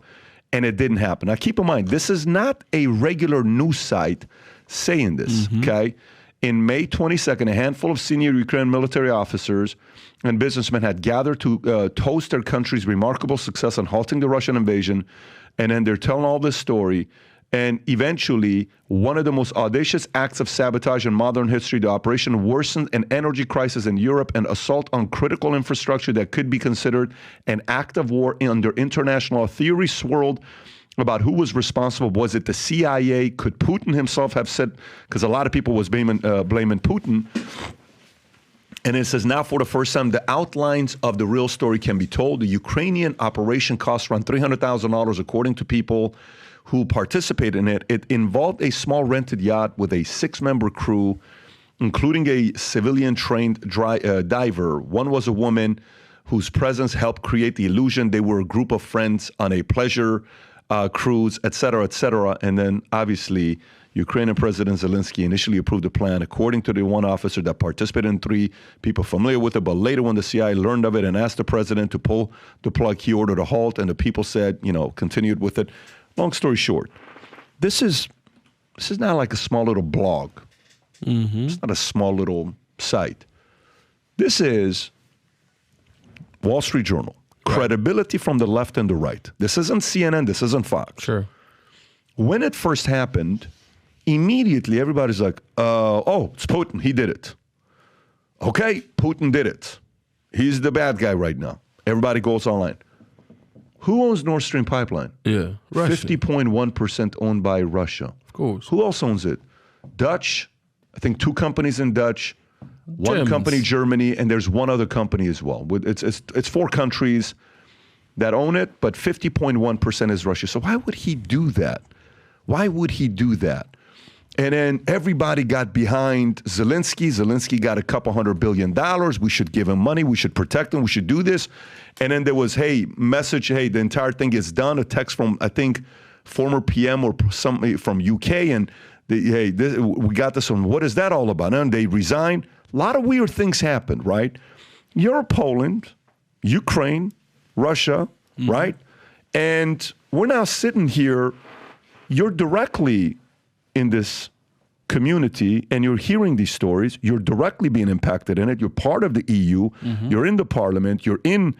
and it didn't happen. Now, keep in mind, this is not a regular news site saying this, okay? In May 22nd, a handful of senior Ukrainian military officers and businessmen had gathered to toast their country's remarkable success on halting the Russian invasion, and then they're telling all this story. And eventually, one of the most audacious acts of sabotage in modern history, the operation worsened an energy crisis in Europe and assault on critical infrastructure that could be considered an act of war under international law. Theories swirled about who was responsible. Was it the CIA? Could Putin himself have said, because a lot of people was blaming Putin. And it says now for the first time, the outlines of the real story can be told. The Ukrainian operation cost around $300,000, according to people who participated in it. It involved a small rented yacht with a 6-member crew, including a civilian-trained diver. One was a woman whose presence helped create the illusion they were a group of friends on a pleasure cruise, et cetera, et cetera. And then, obviously, Ukrainian President Zelenskyy initially approved the plan, according to the one officer that participated in 3 people familiar with it. But later, when the CIA learned of it and asked the president to pull the plug, he ordered a halt, and the people said, continued with it. Long story short, this is not like a small little blog. It's not a small little site. This is Wall Street Journal. Right. Credibility from the left and the right. This isn't CNN. This isn't Fox. Sure. When it first happened, immediately everybody's like, it's Putin. He did it. Okay, Putin did it. He's the bad guy right now. Everybody goes online. Who owns Nord Stream pipeline? Yeah, Russia. 50.1% owned by Russia. Of course. Who else owns it? Dutch. I think 2 companies in Dutch. One Germans. company, Germany, and there's one other company as well. It's 4 countries that own it, but 50.1% is Russia. So why would he do that? Why would he do that? And then everybody got behind Zelenskyy. Zelenskyy got a couple $100 billion. We should give him money. We should protect him. We should do this. And then there was, the entire thing is done. A text from, I think, former PM or somebody from UK. And we got this one. What is that all about? And they resigned. A lot of weird things happened, right? You're Poland, Ukraine, Russia, right? And we're now sitting here, you're directly in this community and you're hearing these stories, you're directly being impacted in it, you're part of the EU, you're in the parliament, you're in,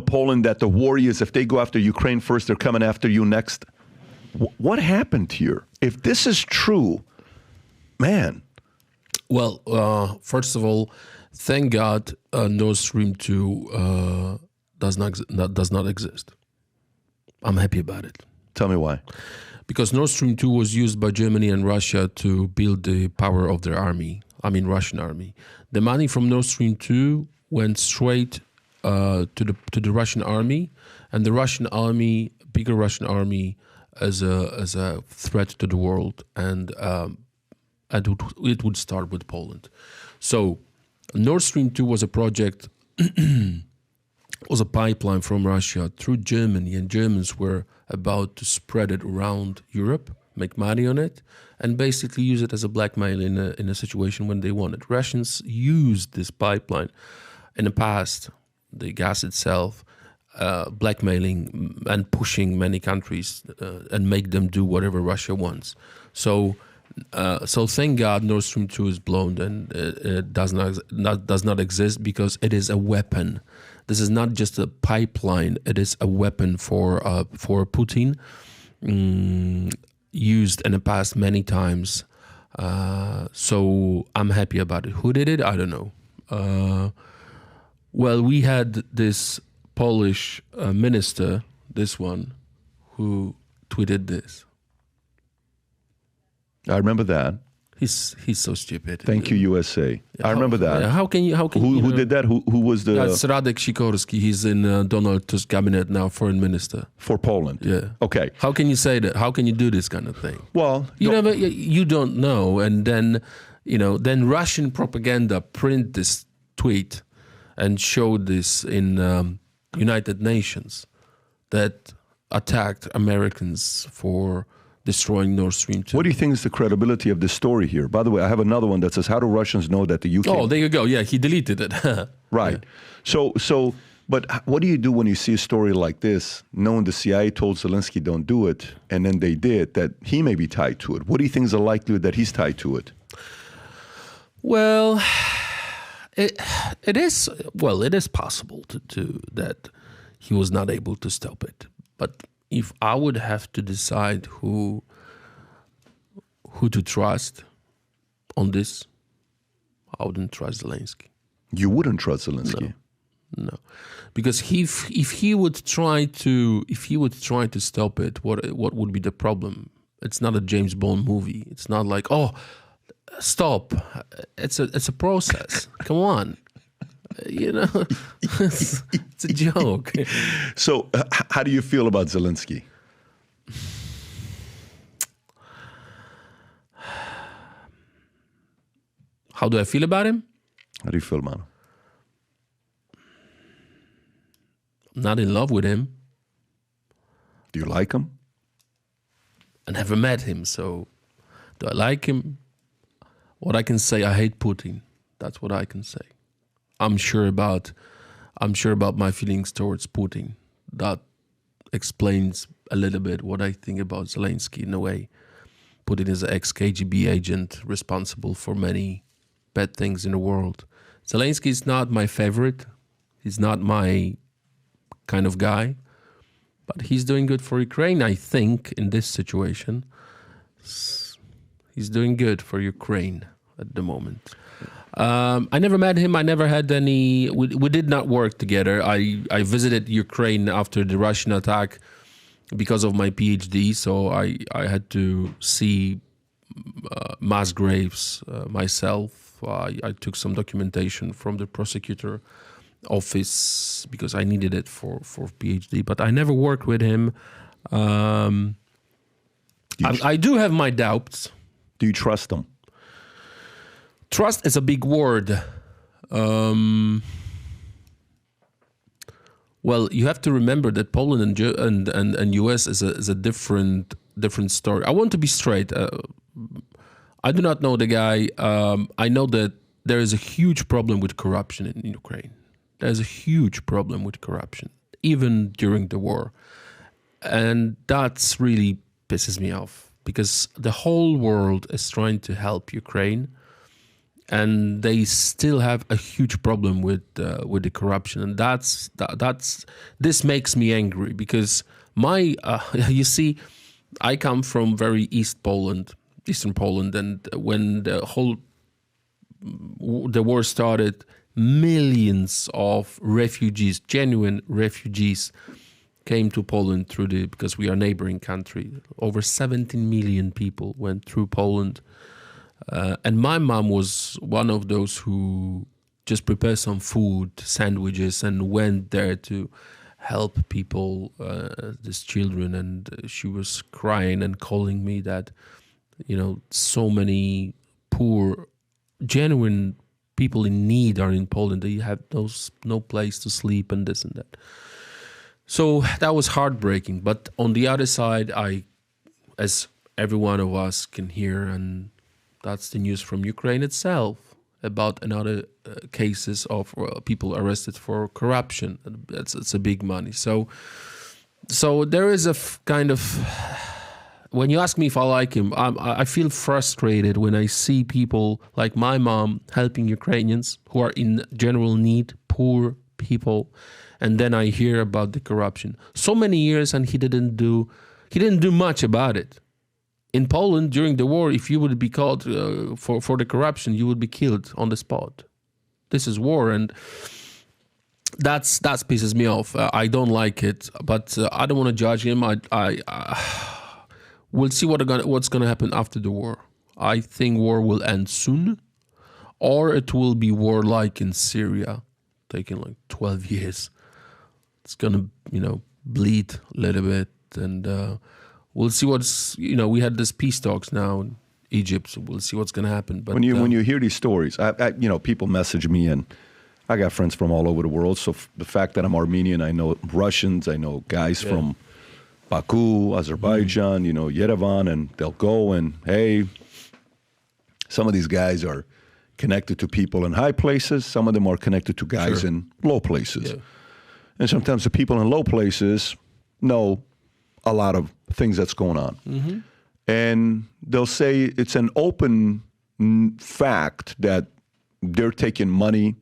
Poland, that the worry is if they go after Ukraine first, they're coming after you next. What happened here? If this is true, man. Well, first of all, thank God Nord Stream 2 does not exist. I'm happy about it. Tell me why. Because Nord Stream 2 was used by Germany and Russia to build the power of their army, Russian army. The money from Nord Stream 2 went straight to the Russian army, and the Russian army, bigger Russian army, as a threat to the world, and it would start with Poland. So Nord Stream 2 was a project, was a pipeline from Russia through Germany, and Germans were about to spread it around Europe, make money on it, and basically use it as a blackmail in a situation when they wanted. Russians used this pipeline in the past, the gas itself, blackmailing and pushing many countries and make them do whatever Russia wants. So thank God Nord Stream 2 is blown and it does not exist, because it is a weapon. This is not just a pipeline; it is a weapon for Putin, used in the past many times. So I'm happy about it. Who did it? I don't know. Well, we had this Polish minister, this one, who tweeted this. I remember that. He's so stupid. Thank you, USA. I remember that. How can you? Who did that? Who was the? That's Radek Sikorski. He's in Donald Tusk's cabinet now, foreign minister For Poland. Yeah. Okay. How can you say that? How can you do this kind of thing? Well, you don't know, and then then Russian propaganda print this tweet and showed this in United Nations that attacked Americans for destroying Nord Stream 2. What do you think is the credibility of this story here? By the way, I have another one that says, how do Russians know that the UK... Oh, there you go. Yeah, he deleted it. Right. Yeah. But what do you do when you see a story like this, knowing the CIA told Zelenskyy don't do it, and then they did, that he may be tied to it? What do you think is the likelihood that he's tied to it? Well, it is possible to that he was not able to stop it. But if I would have to decide who to trust on this, I wouldn't trust Zelenskyy. You wouldn't trust Zelenskyy? No. Because if he would try to stop it, what would be the problem? It's not a James Bond movie. It's not like, oh, stop. It's a process. Come on. It's a joke. So how do you feel about Zelenskyy? How do I feel about him? How do you feel about him? I'm not in love with him. Do you like him? I never met him, so do I like him? What I can say, I hate Putin. That's what I can say. I'm sure about my feelings towards Putin. That explains a little bit what I think about Zelenskyy in a way. Putin is an ex-KGB agent responsible for many bad things in the world. Zelenskyy is not my favorite. He's not my kind of guy. But he's doing good for Ukraine, I think, in this situation. He's doing good for Ukraine at the moment. I never met him. I never had any... We did not work together. I visited Ukraine after the Russian attack because of my PhD, so I had to see mass graves myself. I took some documentation from the prosecutor office because I needed it for PhD, but I never worked with him. I do have my doubts. Do you trust him? Trust is a big word. Well, you have to remember that Poland and US is a different story. I want to be straight. I do not know the guy. I know that there is a huge problem with corruption in Ukraine. There's a huge problem with corruption, even during the war. And that's really pisses me off, because the whole world is trying to help Ukraine, and they still have a huge problem with the corruption. And this makes me angry, because you see, I come from very Eastern Poland, and when the war started, millions of refugees, genuine refugees, came to Poland because we are a neighboring country. Over 17 million people went through Poland. And my mom was one of those who just prepared some food, sandwiches, and went there to help people, these children. And she was crying and calling me that, so many poor, genuine people in need are in Poland. They have no place to sleep and this and that. So that was heartbreaking. But on the other side, as every one of us can hear, and that's the news from Ukraine itself, about another cases of people arrested for corruption. It's a big money. So there is a kind of... When you ask me if I like him, I feel frustrated when I see people like my mom helping Ukrainians who are in general need, poor people, and then I hear about the corruption. So many years, and he didn't do much about it. In Poland during the war, if you would be caught for the corruption, you would be killed on the spot. This is war, and that pisses me off. I don't like it, but I don't want to judge him. We'll see what's going to happen after the war. I think war will end soon, or it will be war like in Syria, taking like 12 years. It's going to, bleed a little bit, and we'll see what's, we had this peace talks now in Egypt, so we'll see what's going to happen. But when you hear these stories, people message me, and I got friends from all over the world. So the fact that I'm Armenian, I know Russians, I know guys from Baku, Azerbaijan, Yerevan, and they'll go and, hey, some of these guys are connected to people in high places. Some of them are connected to guys in low places. Yeah. And sometimes the people in low places know a lot of things that's going on. Mm-hmm. And they'll say it's an open fact that they're taking money.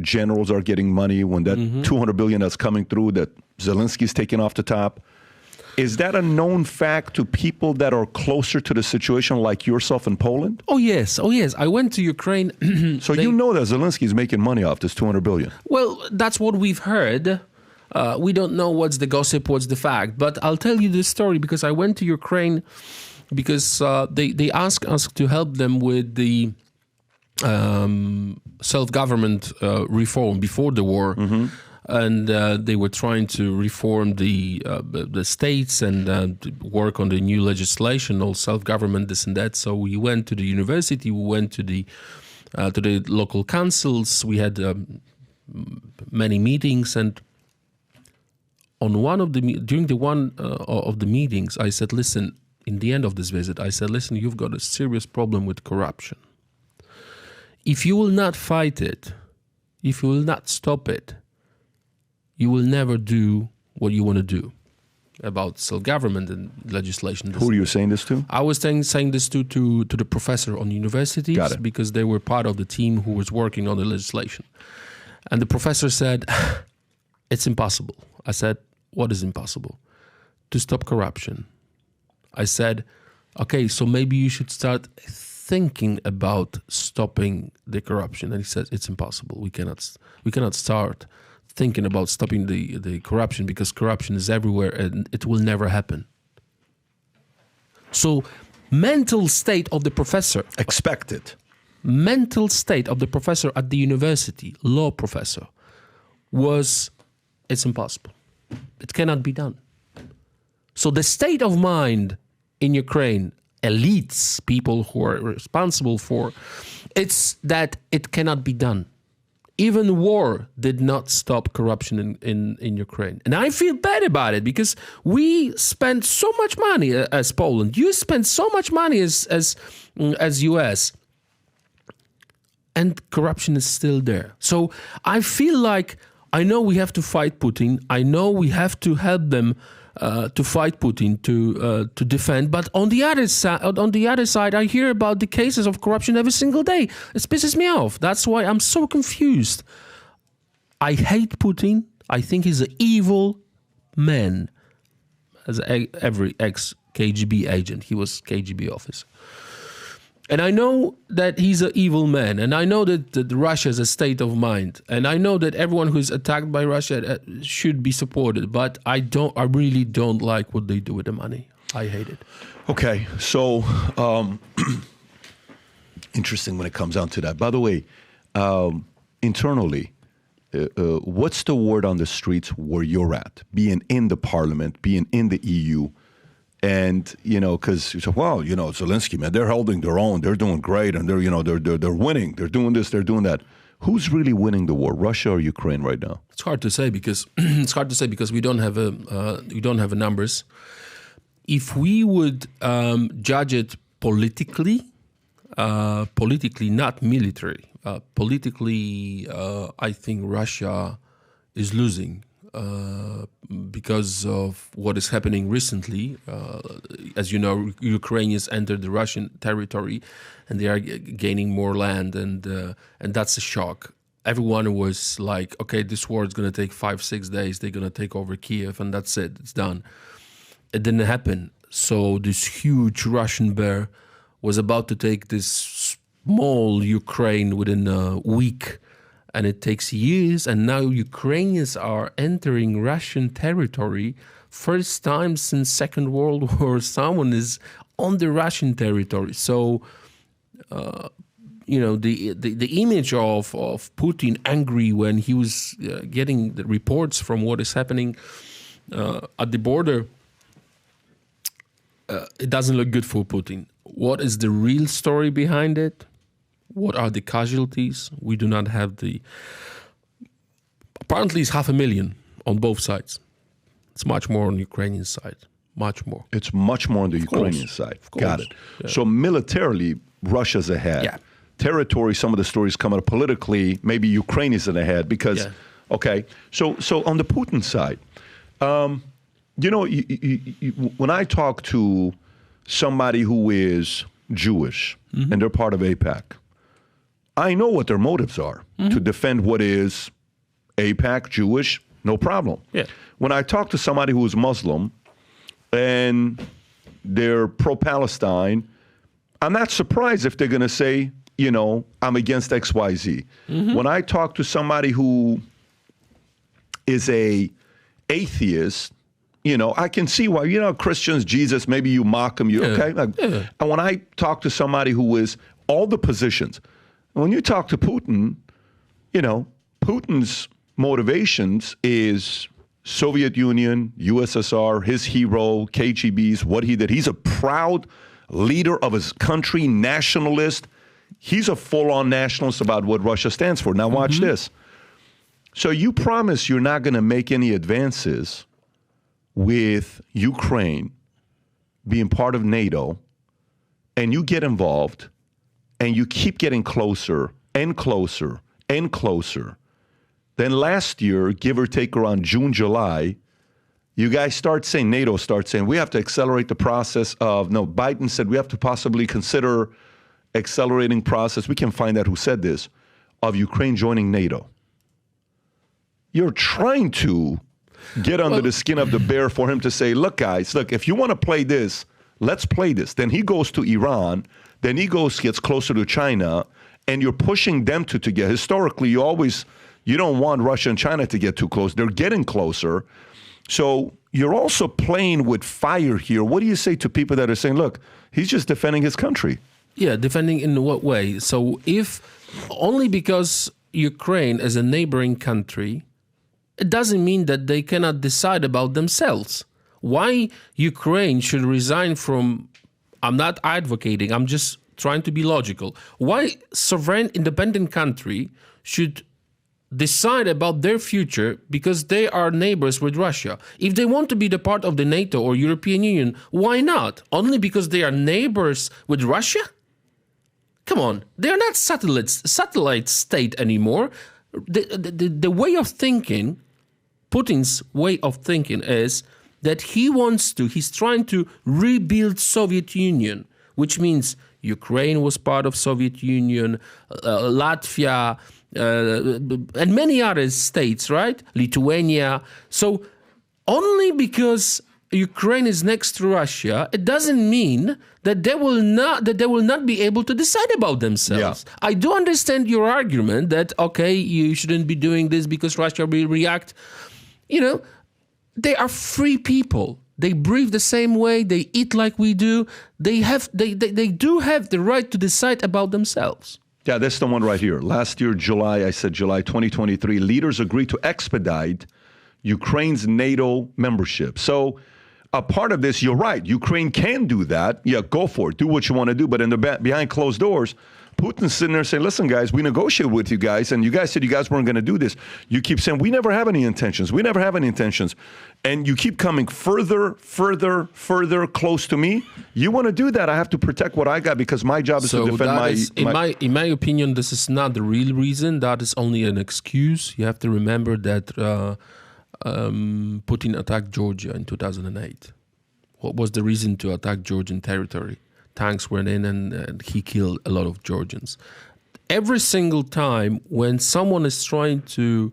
Generals are getting money when that $200 billion that's coming through that Zelensky's taking off the top. Is that a known fact to people that are closer to the situation like yourself in Poland? Oh, yes. I went to Ukraine. So you know that Zelensky is making money off this $200 billion. Well, that's what we've heard. We don't know what's the gossip, what's the fact. But I'll tell you this story because I went to Ukraine because they asked us to help them with the self-government reform before the war. Mm-hmm. And they were trying to reform the states and work on the new legislation, all self-government, this and that. So we went to the university, we went to the local councils, we had many meetings, and on during one of the meetings, I said, listen, in the end of this visit, I said, listen, you've got a serious problem with corruption. If you will not fight it, if you will not stop it, you will never do what you want to do about self-government and legislation. Who are you saying this to? I was saying this to the professor on universities because they were part of the team who was working on the legislation. And the professor said, it's impossible. I said, what is impossible? To stop corruption. I said, okay, so maybe you should start thinking about stopping the corruption. And he said, it's impossible. We cannot start thinking about stopping the corruption because corruption is everywhere and it will never happen. So mental state of the professor. Expected. Mental state of the professor at the university, law professor, was it's impossible. It cannot be done. So the state of mind in Ukraine, elites, people who are responsible for, it's that it cannot be done. Even war did not stop corruption in Ukraine. And I feel bad about it because we spend so much money as Poland. You spend so much money as as US. And corruption is still there. So I feel like, I know we have to fight Putin. I know we have to help them to fight Putin, to defend. But on the other side, I hear about the cases of corruption every single day. It pisses me off. That's why I'm so confused. I hate Putin. I think he's an evil man. As every ex-KGB agent, he was KGB officer. And I know that he's an evil man, and I know that Russia is a state of mind, and I know that everyone who's attacked by Russia should be supported. But I really don't like what they do with the money. I hate it. Okay, so interesting when it comes down to that. By the way, internally, what's the word on the streets where you're at, being in the parliament, being in the EU? And, you know, because you say, well, you know, Zelenskyy, man, they're holding their own. They're doing great. And they're, you know, they're winning. They're doing this. They're doing that. Who's really winning the war, Russia or Ukraine right now? It's hard to say because we don't have a numbers. If we would judge it politically, not military, politically, I think Russia is losing. Because of what is happening recently. As you know, Ukrainians entered the Russian territory and they are gaining more land, and that's a shock. Everyone was like, okay, this war is going to take 5-6 days. They're going to take over Kiev and that's it. It's done. It didn't happen. So this huge Russian bear was about to take this small Ukraine within a week. And it takes years, and now Ukrainians are entering Russian territory. First time since Second World War, someone is on the Russian territory. So, you know, the image of Putin angry when he was getting the reports from what is happening at the border, it doesn't look good for Putin. What is the real story behind it? What are the casualties? We do not have the... Apparently it's 500,000 on both sides. It's much more on the Ukrainian side. Much more. It's much more on the Ukrainian side. Got it. Yeah. So militarily, Russia's ahead. Yeah. Territory, some of the stories come out politically, maybe Ukraine isn't ahead because... Yeah. Okay. So on the Putin side, you know, when I talk to somebody who is Jewish and they're part of AIPAC, I know what their motives are to defend what is AIPAC, Jewish, no problem. Yeah. When I talk to somebody who is Muslim and they're pro-Palestine, I'm not surprised if they're going to say, you know, I'm against XYZ. When I talk to somebody who is a atheist, you know, I can see why, you know, Christians, Jesus, maybe you mock them, okay? And when I talk to somebody who is all the positions, when you talk to Putin, you know, Putin's motivations is Soviet Union, USSR, his hero, KGB's, what he did. He's a proud leader of his country, nationalist. He's a full-on nationalist about what Russia stands for. Now watch this. So you promise you're not going to make any advances with Ukraine being part of NATO, and you get involved, and you keep getting closer and closer and closer. Then last year, give or take around June, July, you guys start saying, NATO starts saying, we have to accelerate the process of, no, Biden said we have to possibly consider accelerating process, we can find out who said this, of Ukraine joining NATO. You're trying to get under the skin of the bear for him to say, look, guys, look, if you want to play this, let's play this. Then he goes to Iran. Then he gets closer to China, and you're pushing them to get. Historically, you don't want Russia and China to get too close. They're getting closer. So you're also playing with fire here. What do you say to people that are saying, look, he's just defending his country? Yeah, defending in what way? So if only because Ukraine is a neighboring country, it doesn't mean that they cannot decide about themselves. Why Ukraine should resign from... I'm not advocating, I'm just trying to be logical. Why sovereign independent country should decide about their future because they are neighbors with Russia? If they want to be the part of the NATO or European Union, why not? Only because they are neighbors with Russia? come on, they're not satellite state anymore. The way of thinking, Putin's way of thinking is that he's trying to rebuild Soviet Union, which means Ukraine was part of Soviet Union, Latvia, and many other states, right? Lithuania. So only because Ukraine is next to Russia, it doesn't mean that they will not be able to decide about themselves. Yeah. I do understand your argument that, okay, you shouldn't be doing this because Russia will react. You know, they are free people. They breathe the same way. They eat like we do. They do have the right to decide about themselves. Yeah, that's the one right here. Last year, July 2023, leaders agreed to expedite Ukraine's NATO membership. So a part of this, you're right. Ukraine can do that. Yeah, go for it. Do what you want to do. But in the behind closed doors, Putin's sitting there saying, listen, guys, we negotiated with you guys, and you guys said you guys weren't going to do this. You keep saying, we never have any intentions. We never have any intentions. And you keep coming further close to me. You want to do that, I have to protect what I got because my job is to defend in my opinion, this is not the real reason. That is only an excuse. You have to remember that Putin attacked Georgia in 2008. What was the reason to attack Georgian territory? Tanks went in and he killed a lot of Georgians. Every single time when someone is trying to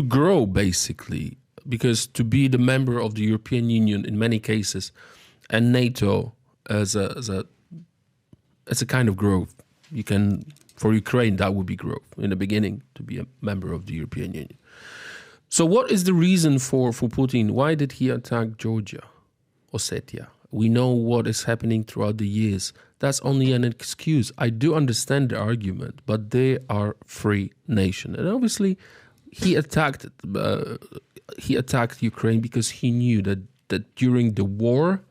grow, basically, because to be the member of the European Union in many cases, and NATO as a kind of growth, for Ukraine that would be growth in the beginning to be a member of the European Union. So what is the reason for Putin? Why did he attack Georgia, Ossetia? We know what is happening throughout the years. That's only an excuse. I do understand the argument, but they are free nation. And obviously, he attacked Ukraine because he knew that during the war,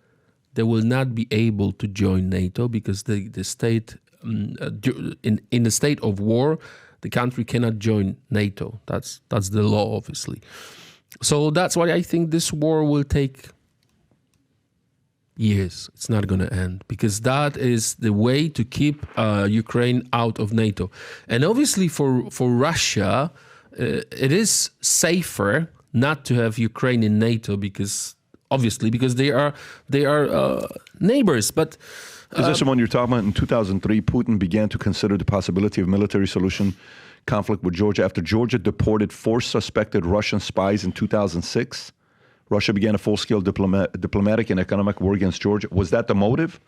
they will not be able to join NATO because the state in the state of war, the country cannot join NATO. That's the law, obviously. So that's why I think this war will take years. It's not going to end because that is the way to keep Ukraine out of NATO. And obviously for Russia, it is safer not to have Ukraine in NATO because they are neighbors. But is this the one you're talking about? In 2003, Putin began to consider the possibility of military solution conflict with Georgia after Georgia deported 4 suspected Russian spies in 2006. Russia began a full-scale diplomatic and economic war against Georgia. Was that the motive?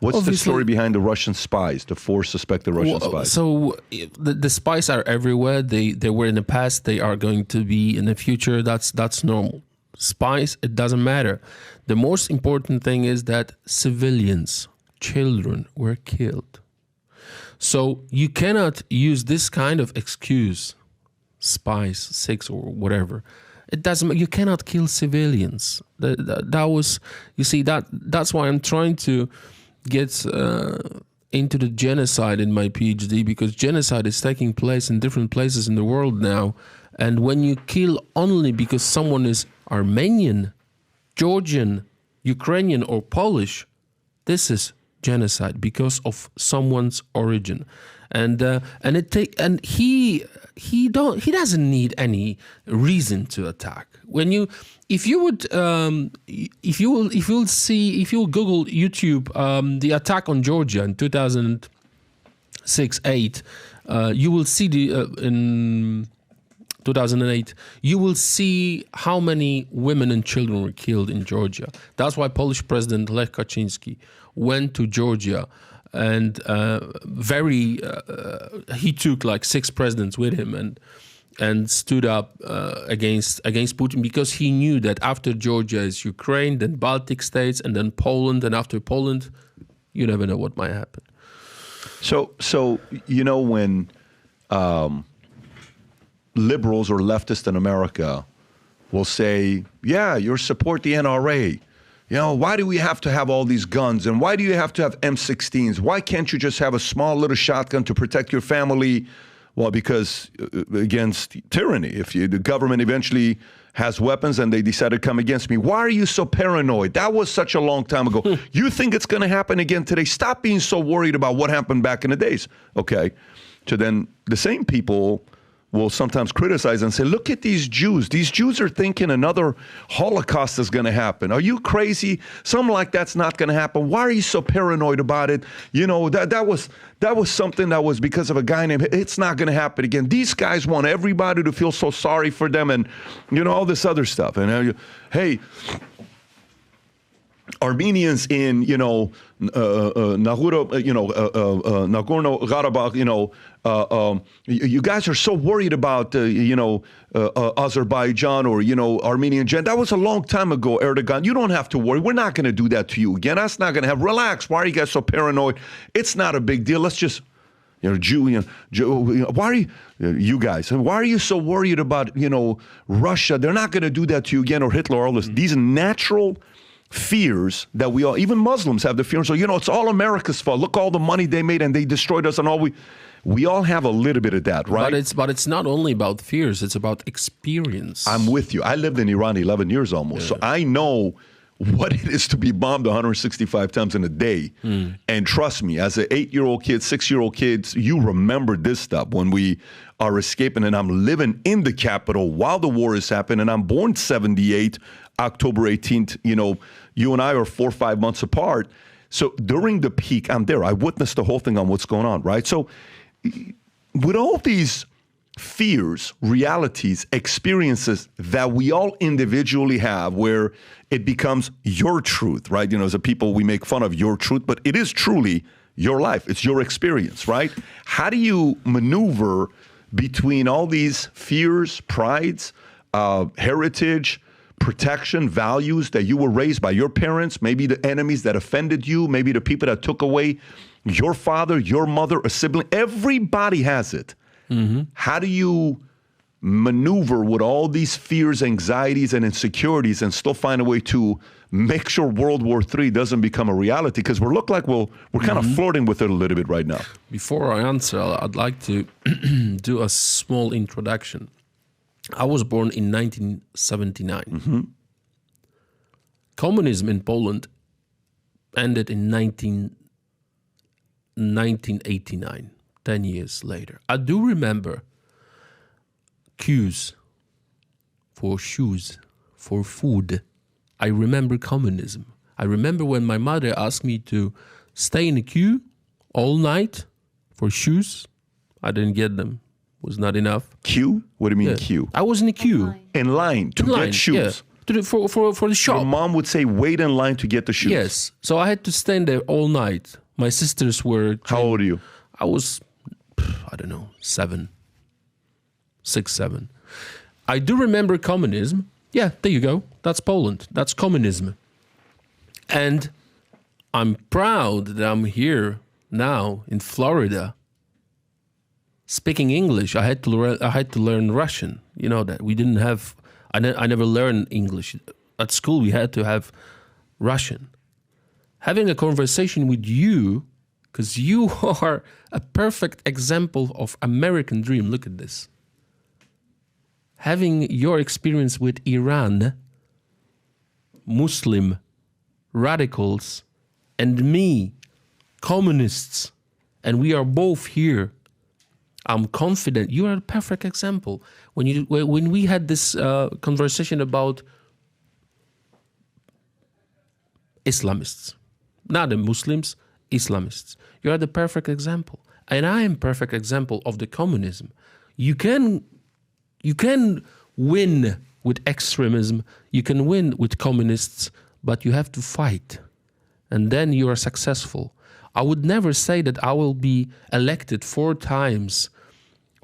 What's the story behind the Russian spies, the 4 suspected Russian spies? So the spies are everywhere. They were in the past. They are going to be in the future. That's normal. Spies, it doesn't matter. The most important thing is that civilians, children were killed. So you cannot use this kind of excuse, spies, 6 or whatever. It doesn't. You cannot kill civilians. That was. You see that's why I'm trying to get into the genocide in my PhD because genocide is taking place in different places in the world now. And when you kill only because someone is Armenian, Georgian, Ukrainian, or Polish, this is genocide because of someone's origin. He doesn't need any reason to attack. If you will Google YouTube the attack on Georgia in 2006-8, you will see in 2008, you will see how many women and children were killed in Georgia. That's why Polish President Lech Kaczynski went to Georgia and he took like 6 presidents with him and stood up against Putin because he knew that after Georgia is Ukraine, then Baltic states, and then Poland, and after Poland, you never know what might happen. So you know when liberals or leftists in America will say, yeah, you support the NRA. You know, why do we have to have all these guns? And why do you have to have M16s? Why can't you just have a small little shotgun to protect your family? Well, because against tyranny, if the government eventually has weapons and they decide to come against me. Why are you so paranoid? That was such a long time ago. You think it's going to happen again today? Stop being so worried about what happened back in the days. Okay. So then the same people will sometimes criticize and say, look at these Jews. These Jews are thinking another Holocaust is going to happen. Are you crazy? Something like that's not going to happen. Why are you so paranoid about it? You know, that was something that was because of a guy named, it's not going to happen again. These guys want everybody to feel so sorry for them and, you know, all this other stuff. And, hey, Armenians in, you know, Nagorno-Karabakh, you know, you guys are so worried about, you know, Azerbaijan or, you know, Armenian. That was a long time ago, Erdogan. You don't have to worry. We're not going to do that to you again. That's not going to happen. Relax. Why are you guys so paranoid? It's not a big deal. Let's just, you know, why are you guys, why are you so worried about, you know, Russia? They're not going to do that to you again, or Hitler, or all this. These natural fears that we all, even Muslims have the fear. So, you know, it's all America's fault. Look all the money they made and they destroyed us and all we all have a little bit of that, right? But it's not only about fears, it's about experience. I'm with you. I lived in Iran 11 years almost. So I know what it is to be bombed 165 times in a day. And trust me, as an 8-year-old kid, 6-year-old kids, you remember this stuff when we are escaping and I'm living in the capital while the war is happening and I'm born 78, October 18th, you know, you and I are 4 or 5 months apart. So during the peak, I'm there. I witnessed the whole thing on what's going on, right? So with all these fears, realities, experiences that we all individually have where it becomes your truth, right? You know, as a people, we make fun of your truth, but it is truly your life. It's your experience, right? How do you maneuver between all these fears, prides, heritage, protection, values that you were raised by your parents, maybe the enemies that offended you, maybe the people that took away your father, your mother, a sibling? Everybody has it. How do you maneuver with all these fears, anxieties, and insecurities and still find a way to make sure World War III doesn't become a reality? Because we're kind of flirting with it a little bit right now. Before I answer, I'd like to do a small introduction. I was born in 1979. Communism in Poland ended in 1989, 10 years later. I do remember queues for shoes, for food. I remember communism. I remember when my mother asked me to stay in a queue all night for shoes. I didn't get them. Was not enough. Queue? What do you mean queue? I was in a queue. In line to get shoes. Yeah. For the shop. Your mom would say, wait in line to get the shoes. Yes. So I had to stand there all night. My sisters were... How old are you? I was, I don't know, 6, 7. I do remember communism. Yeah, there you go. That's Poland. That's communism. And I'm proud that I'm here now in Florida speaking English. I had to learn Russian. You know that we didn't have. I never learned English at school. We had to have Russian. Having a conversation with you, because you are a perfect example of American dream. Look at this. Having your experience with Iran, Muslim radicals, and me, communists, and we are both here. I'm confident you are a perfect example. When we had this conversation about Islamists, not the Muslims, Islamists, you are the perfect example, and I am perfect example of the communism. You can win with extremism, you can win with communists, but you have to fight, and then you are successful. I would never say that I will be elected 4 times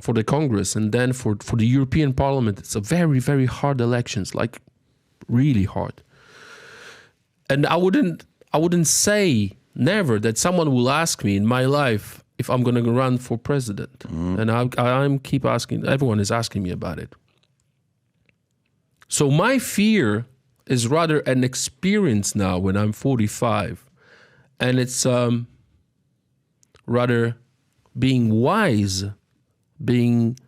for the Congress and then for the European Parliament. It's a very, very hard elections, like really hard. And I wouldn't say never that someone will ask me in my life if I'm going to run for president. And I'm keep asking, everyone is asking me about it. So my fear is rather an experience now when I'm 45. And it's rather being wise, being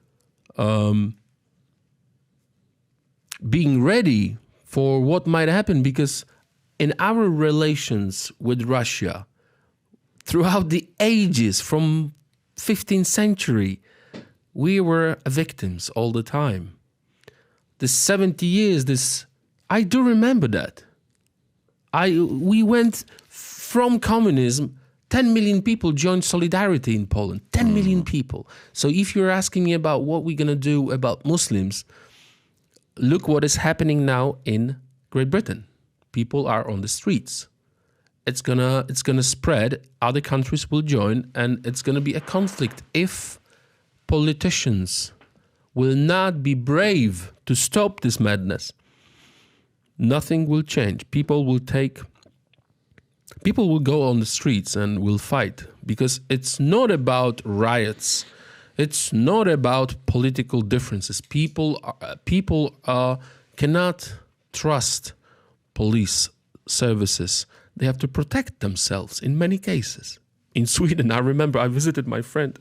being ready for what might happen, because in our relations with Russia, throughout the ages, from 15th century, we were victims all the time. The 70 years, I do remember that. We went from communism, 10 million people joined Solidarity in Poland, 10 million people. So if you're asking me about what we're going to do about Muslims, look what is happening now in Great Britain. People are on the streets. It's gonna spread, other countries will join, and it's gonna be a conflict if politicians will not be brave to stop this madness. Nothing will change. People will go on the streets and will fight, because it's not about riots. It's not about political differences. People cannot trust police services. They have to protect themselves in many cases. In Sweden, I remember I visited my friend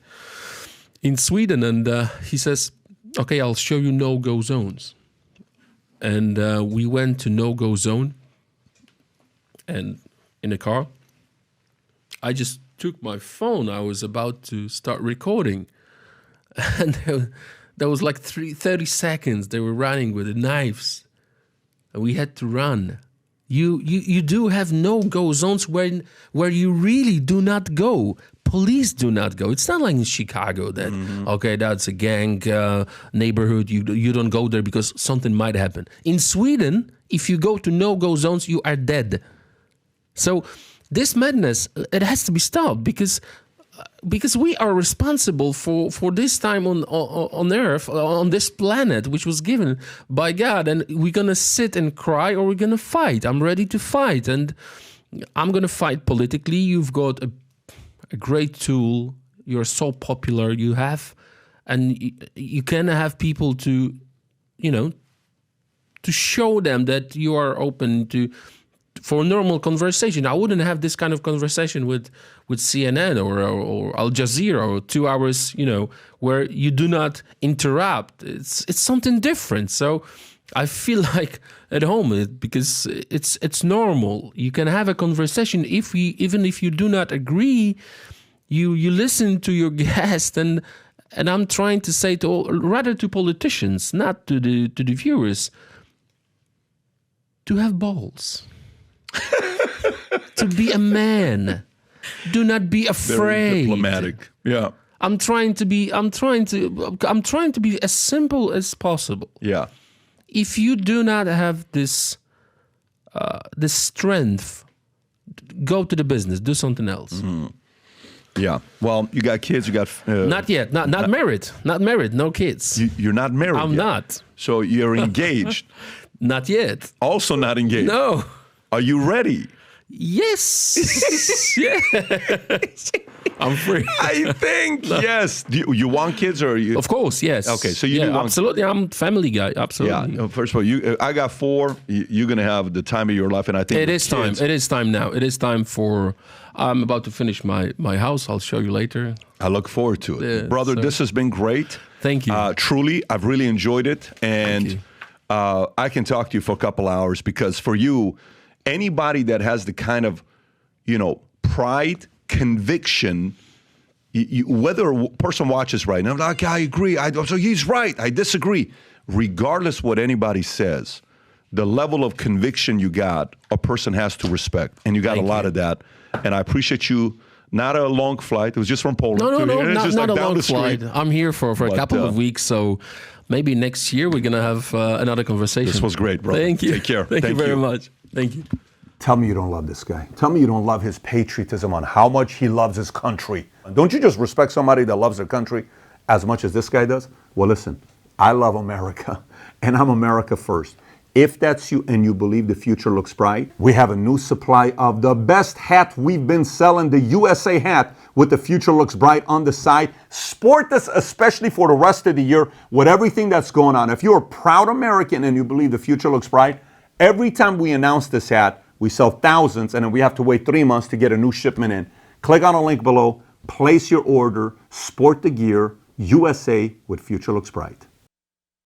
in Sweden, and he says, okay, I'll show you no-go zones. And we went to no-go zone, and in a car, I just took my phone. I was about to start recording, and there was like 30 seconds. They were running with the knives, and we had to run. You do have no-go zones where you really do not go. Police do not go. It's not like in Chicago that, okay, that's a gang neighborhood. You don't go there because something might happen. In Sweden, if you go to no-go zones, you are dead. So this madness, it has to be stopped, because we are responsible for this time on Earth, on this planet, which was given by God, and we're gonna sit and cry, or we're gonna fight. I'm ready to fight, and I'm gonna fight politically. You've got a great tool. You're so popular. You have, and you can have people to show them that you are open for normal conversation. I wouldn't have this kind of conversation with CNN or Al Jazeera, or 2 hours, where you do not interrupt. It's something different. So I feel like at home, because it's normal. You can have a conversation even if you do not agree. You listen to your guest, and I'm trying to say rather to politicians, not to the viewers, to have balls. To be a man. Do not be afraid. Very diplomatic. Yeah. I'm trying to be as simple as possible. Yeah. If you do not have this strength, go to the business, do something else. Mm-hmm. Yeah. Well, you got kids, you got not yet. Not married. Not married, no kids. You're not married I'm yet. not. So you're engaged. Not yet. Also not engaged. No. Are you ready? Yes. Yeah. I'm free. I think yes. Do you want kids, or you? Of course, yes. Okay, so you do want. Absolutely. I'm a family guy. Absolutely. Yeah. First of all, I got 4. You're gonna have the time of your life, and I think it is time. It is time now. It is time for. I'm about to finish my house. I'll show you later. I look forward to it, brother. So, this has been great. Thank you. Truly, I've really enjoyed it, and I can talk to you for a couple hours, because for you, anybody that has the kind of, pride, conviction, whether a person watches right now, like, I agree, so he's right, I disagree. Regardless what anybody says, the level of conviction you got, a person has to respect. And you got a lot of that. And I appreciate you. Not a long flight. It was just from Poland. No, it's just not like a long flight. I'm here for a couple of weeks, so maybe next year we're going to have another conversation. This was great, brother. Thank you. Take care. Thank you very much. Thank you. Tell me you don't love this guy. Tell me you don't love his patriotism on how much he loves his country. Don't you just respect somebody that loves their country as much as this guy does? Well, listen, I love America, and I'm America first. If that's you and you believe the future looks bright, we have a new supply of the best hat we've been selling, the USA hat with the future looks bright on the side. Sport this especially for the rest of the year with everything that's going on. If you're a proud American and you believe the future looks bright, every time we announce this hat, we sell thousands, and then we have to wait 3 months to get a new shipment in. Click on the link below, place your order, sport the gear, USA with future looks bright.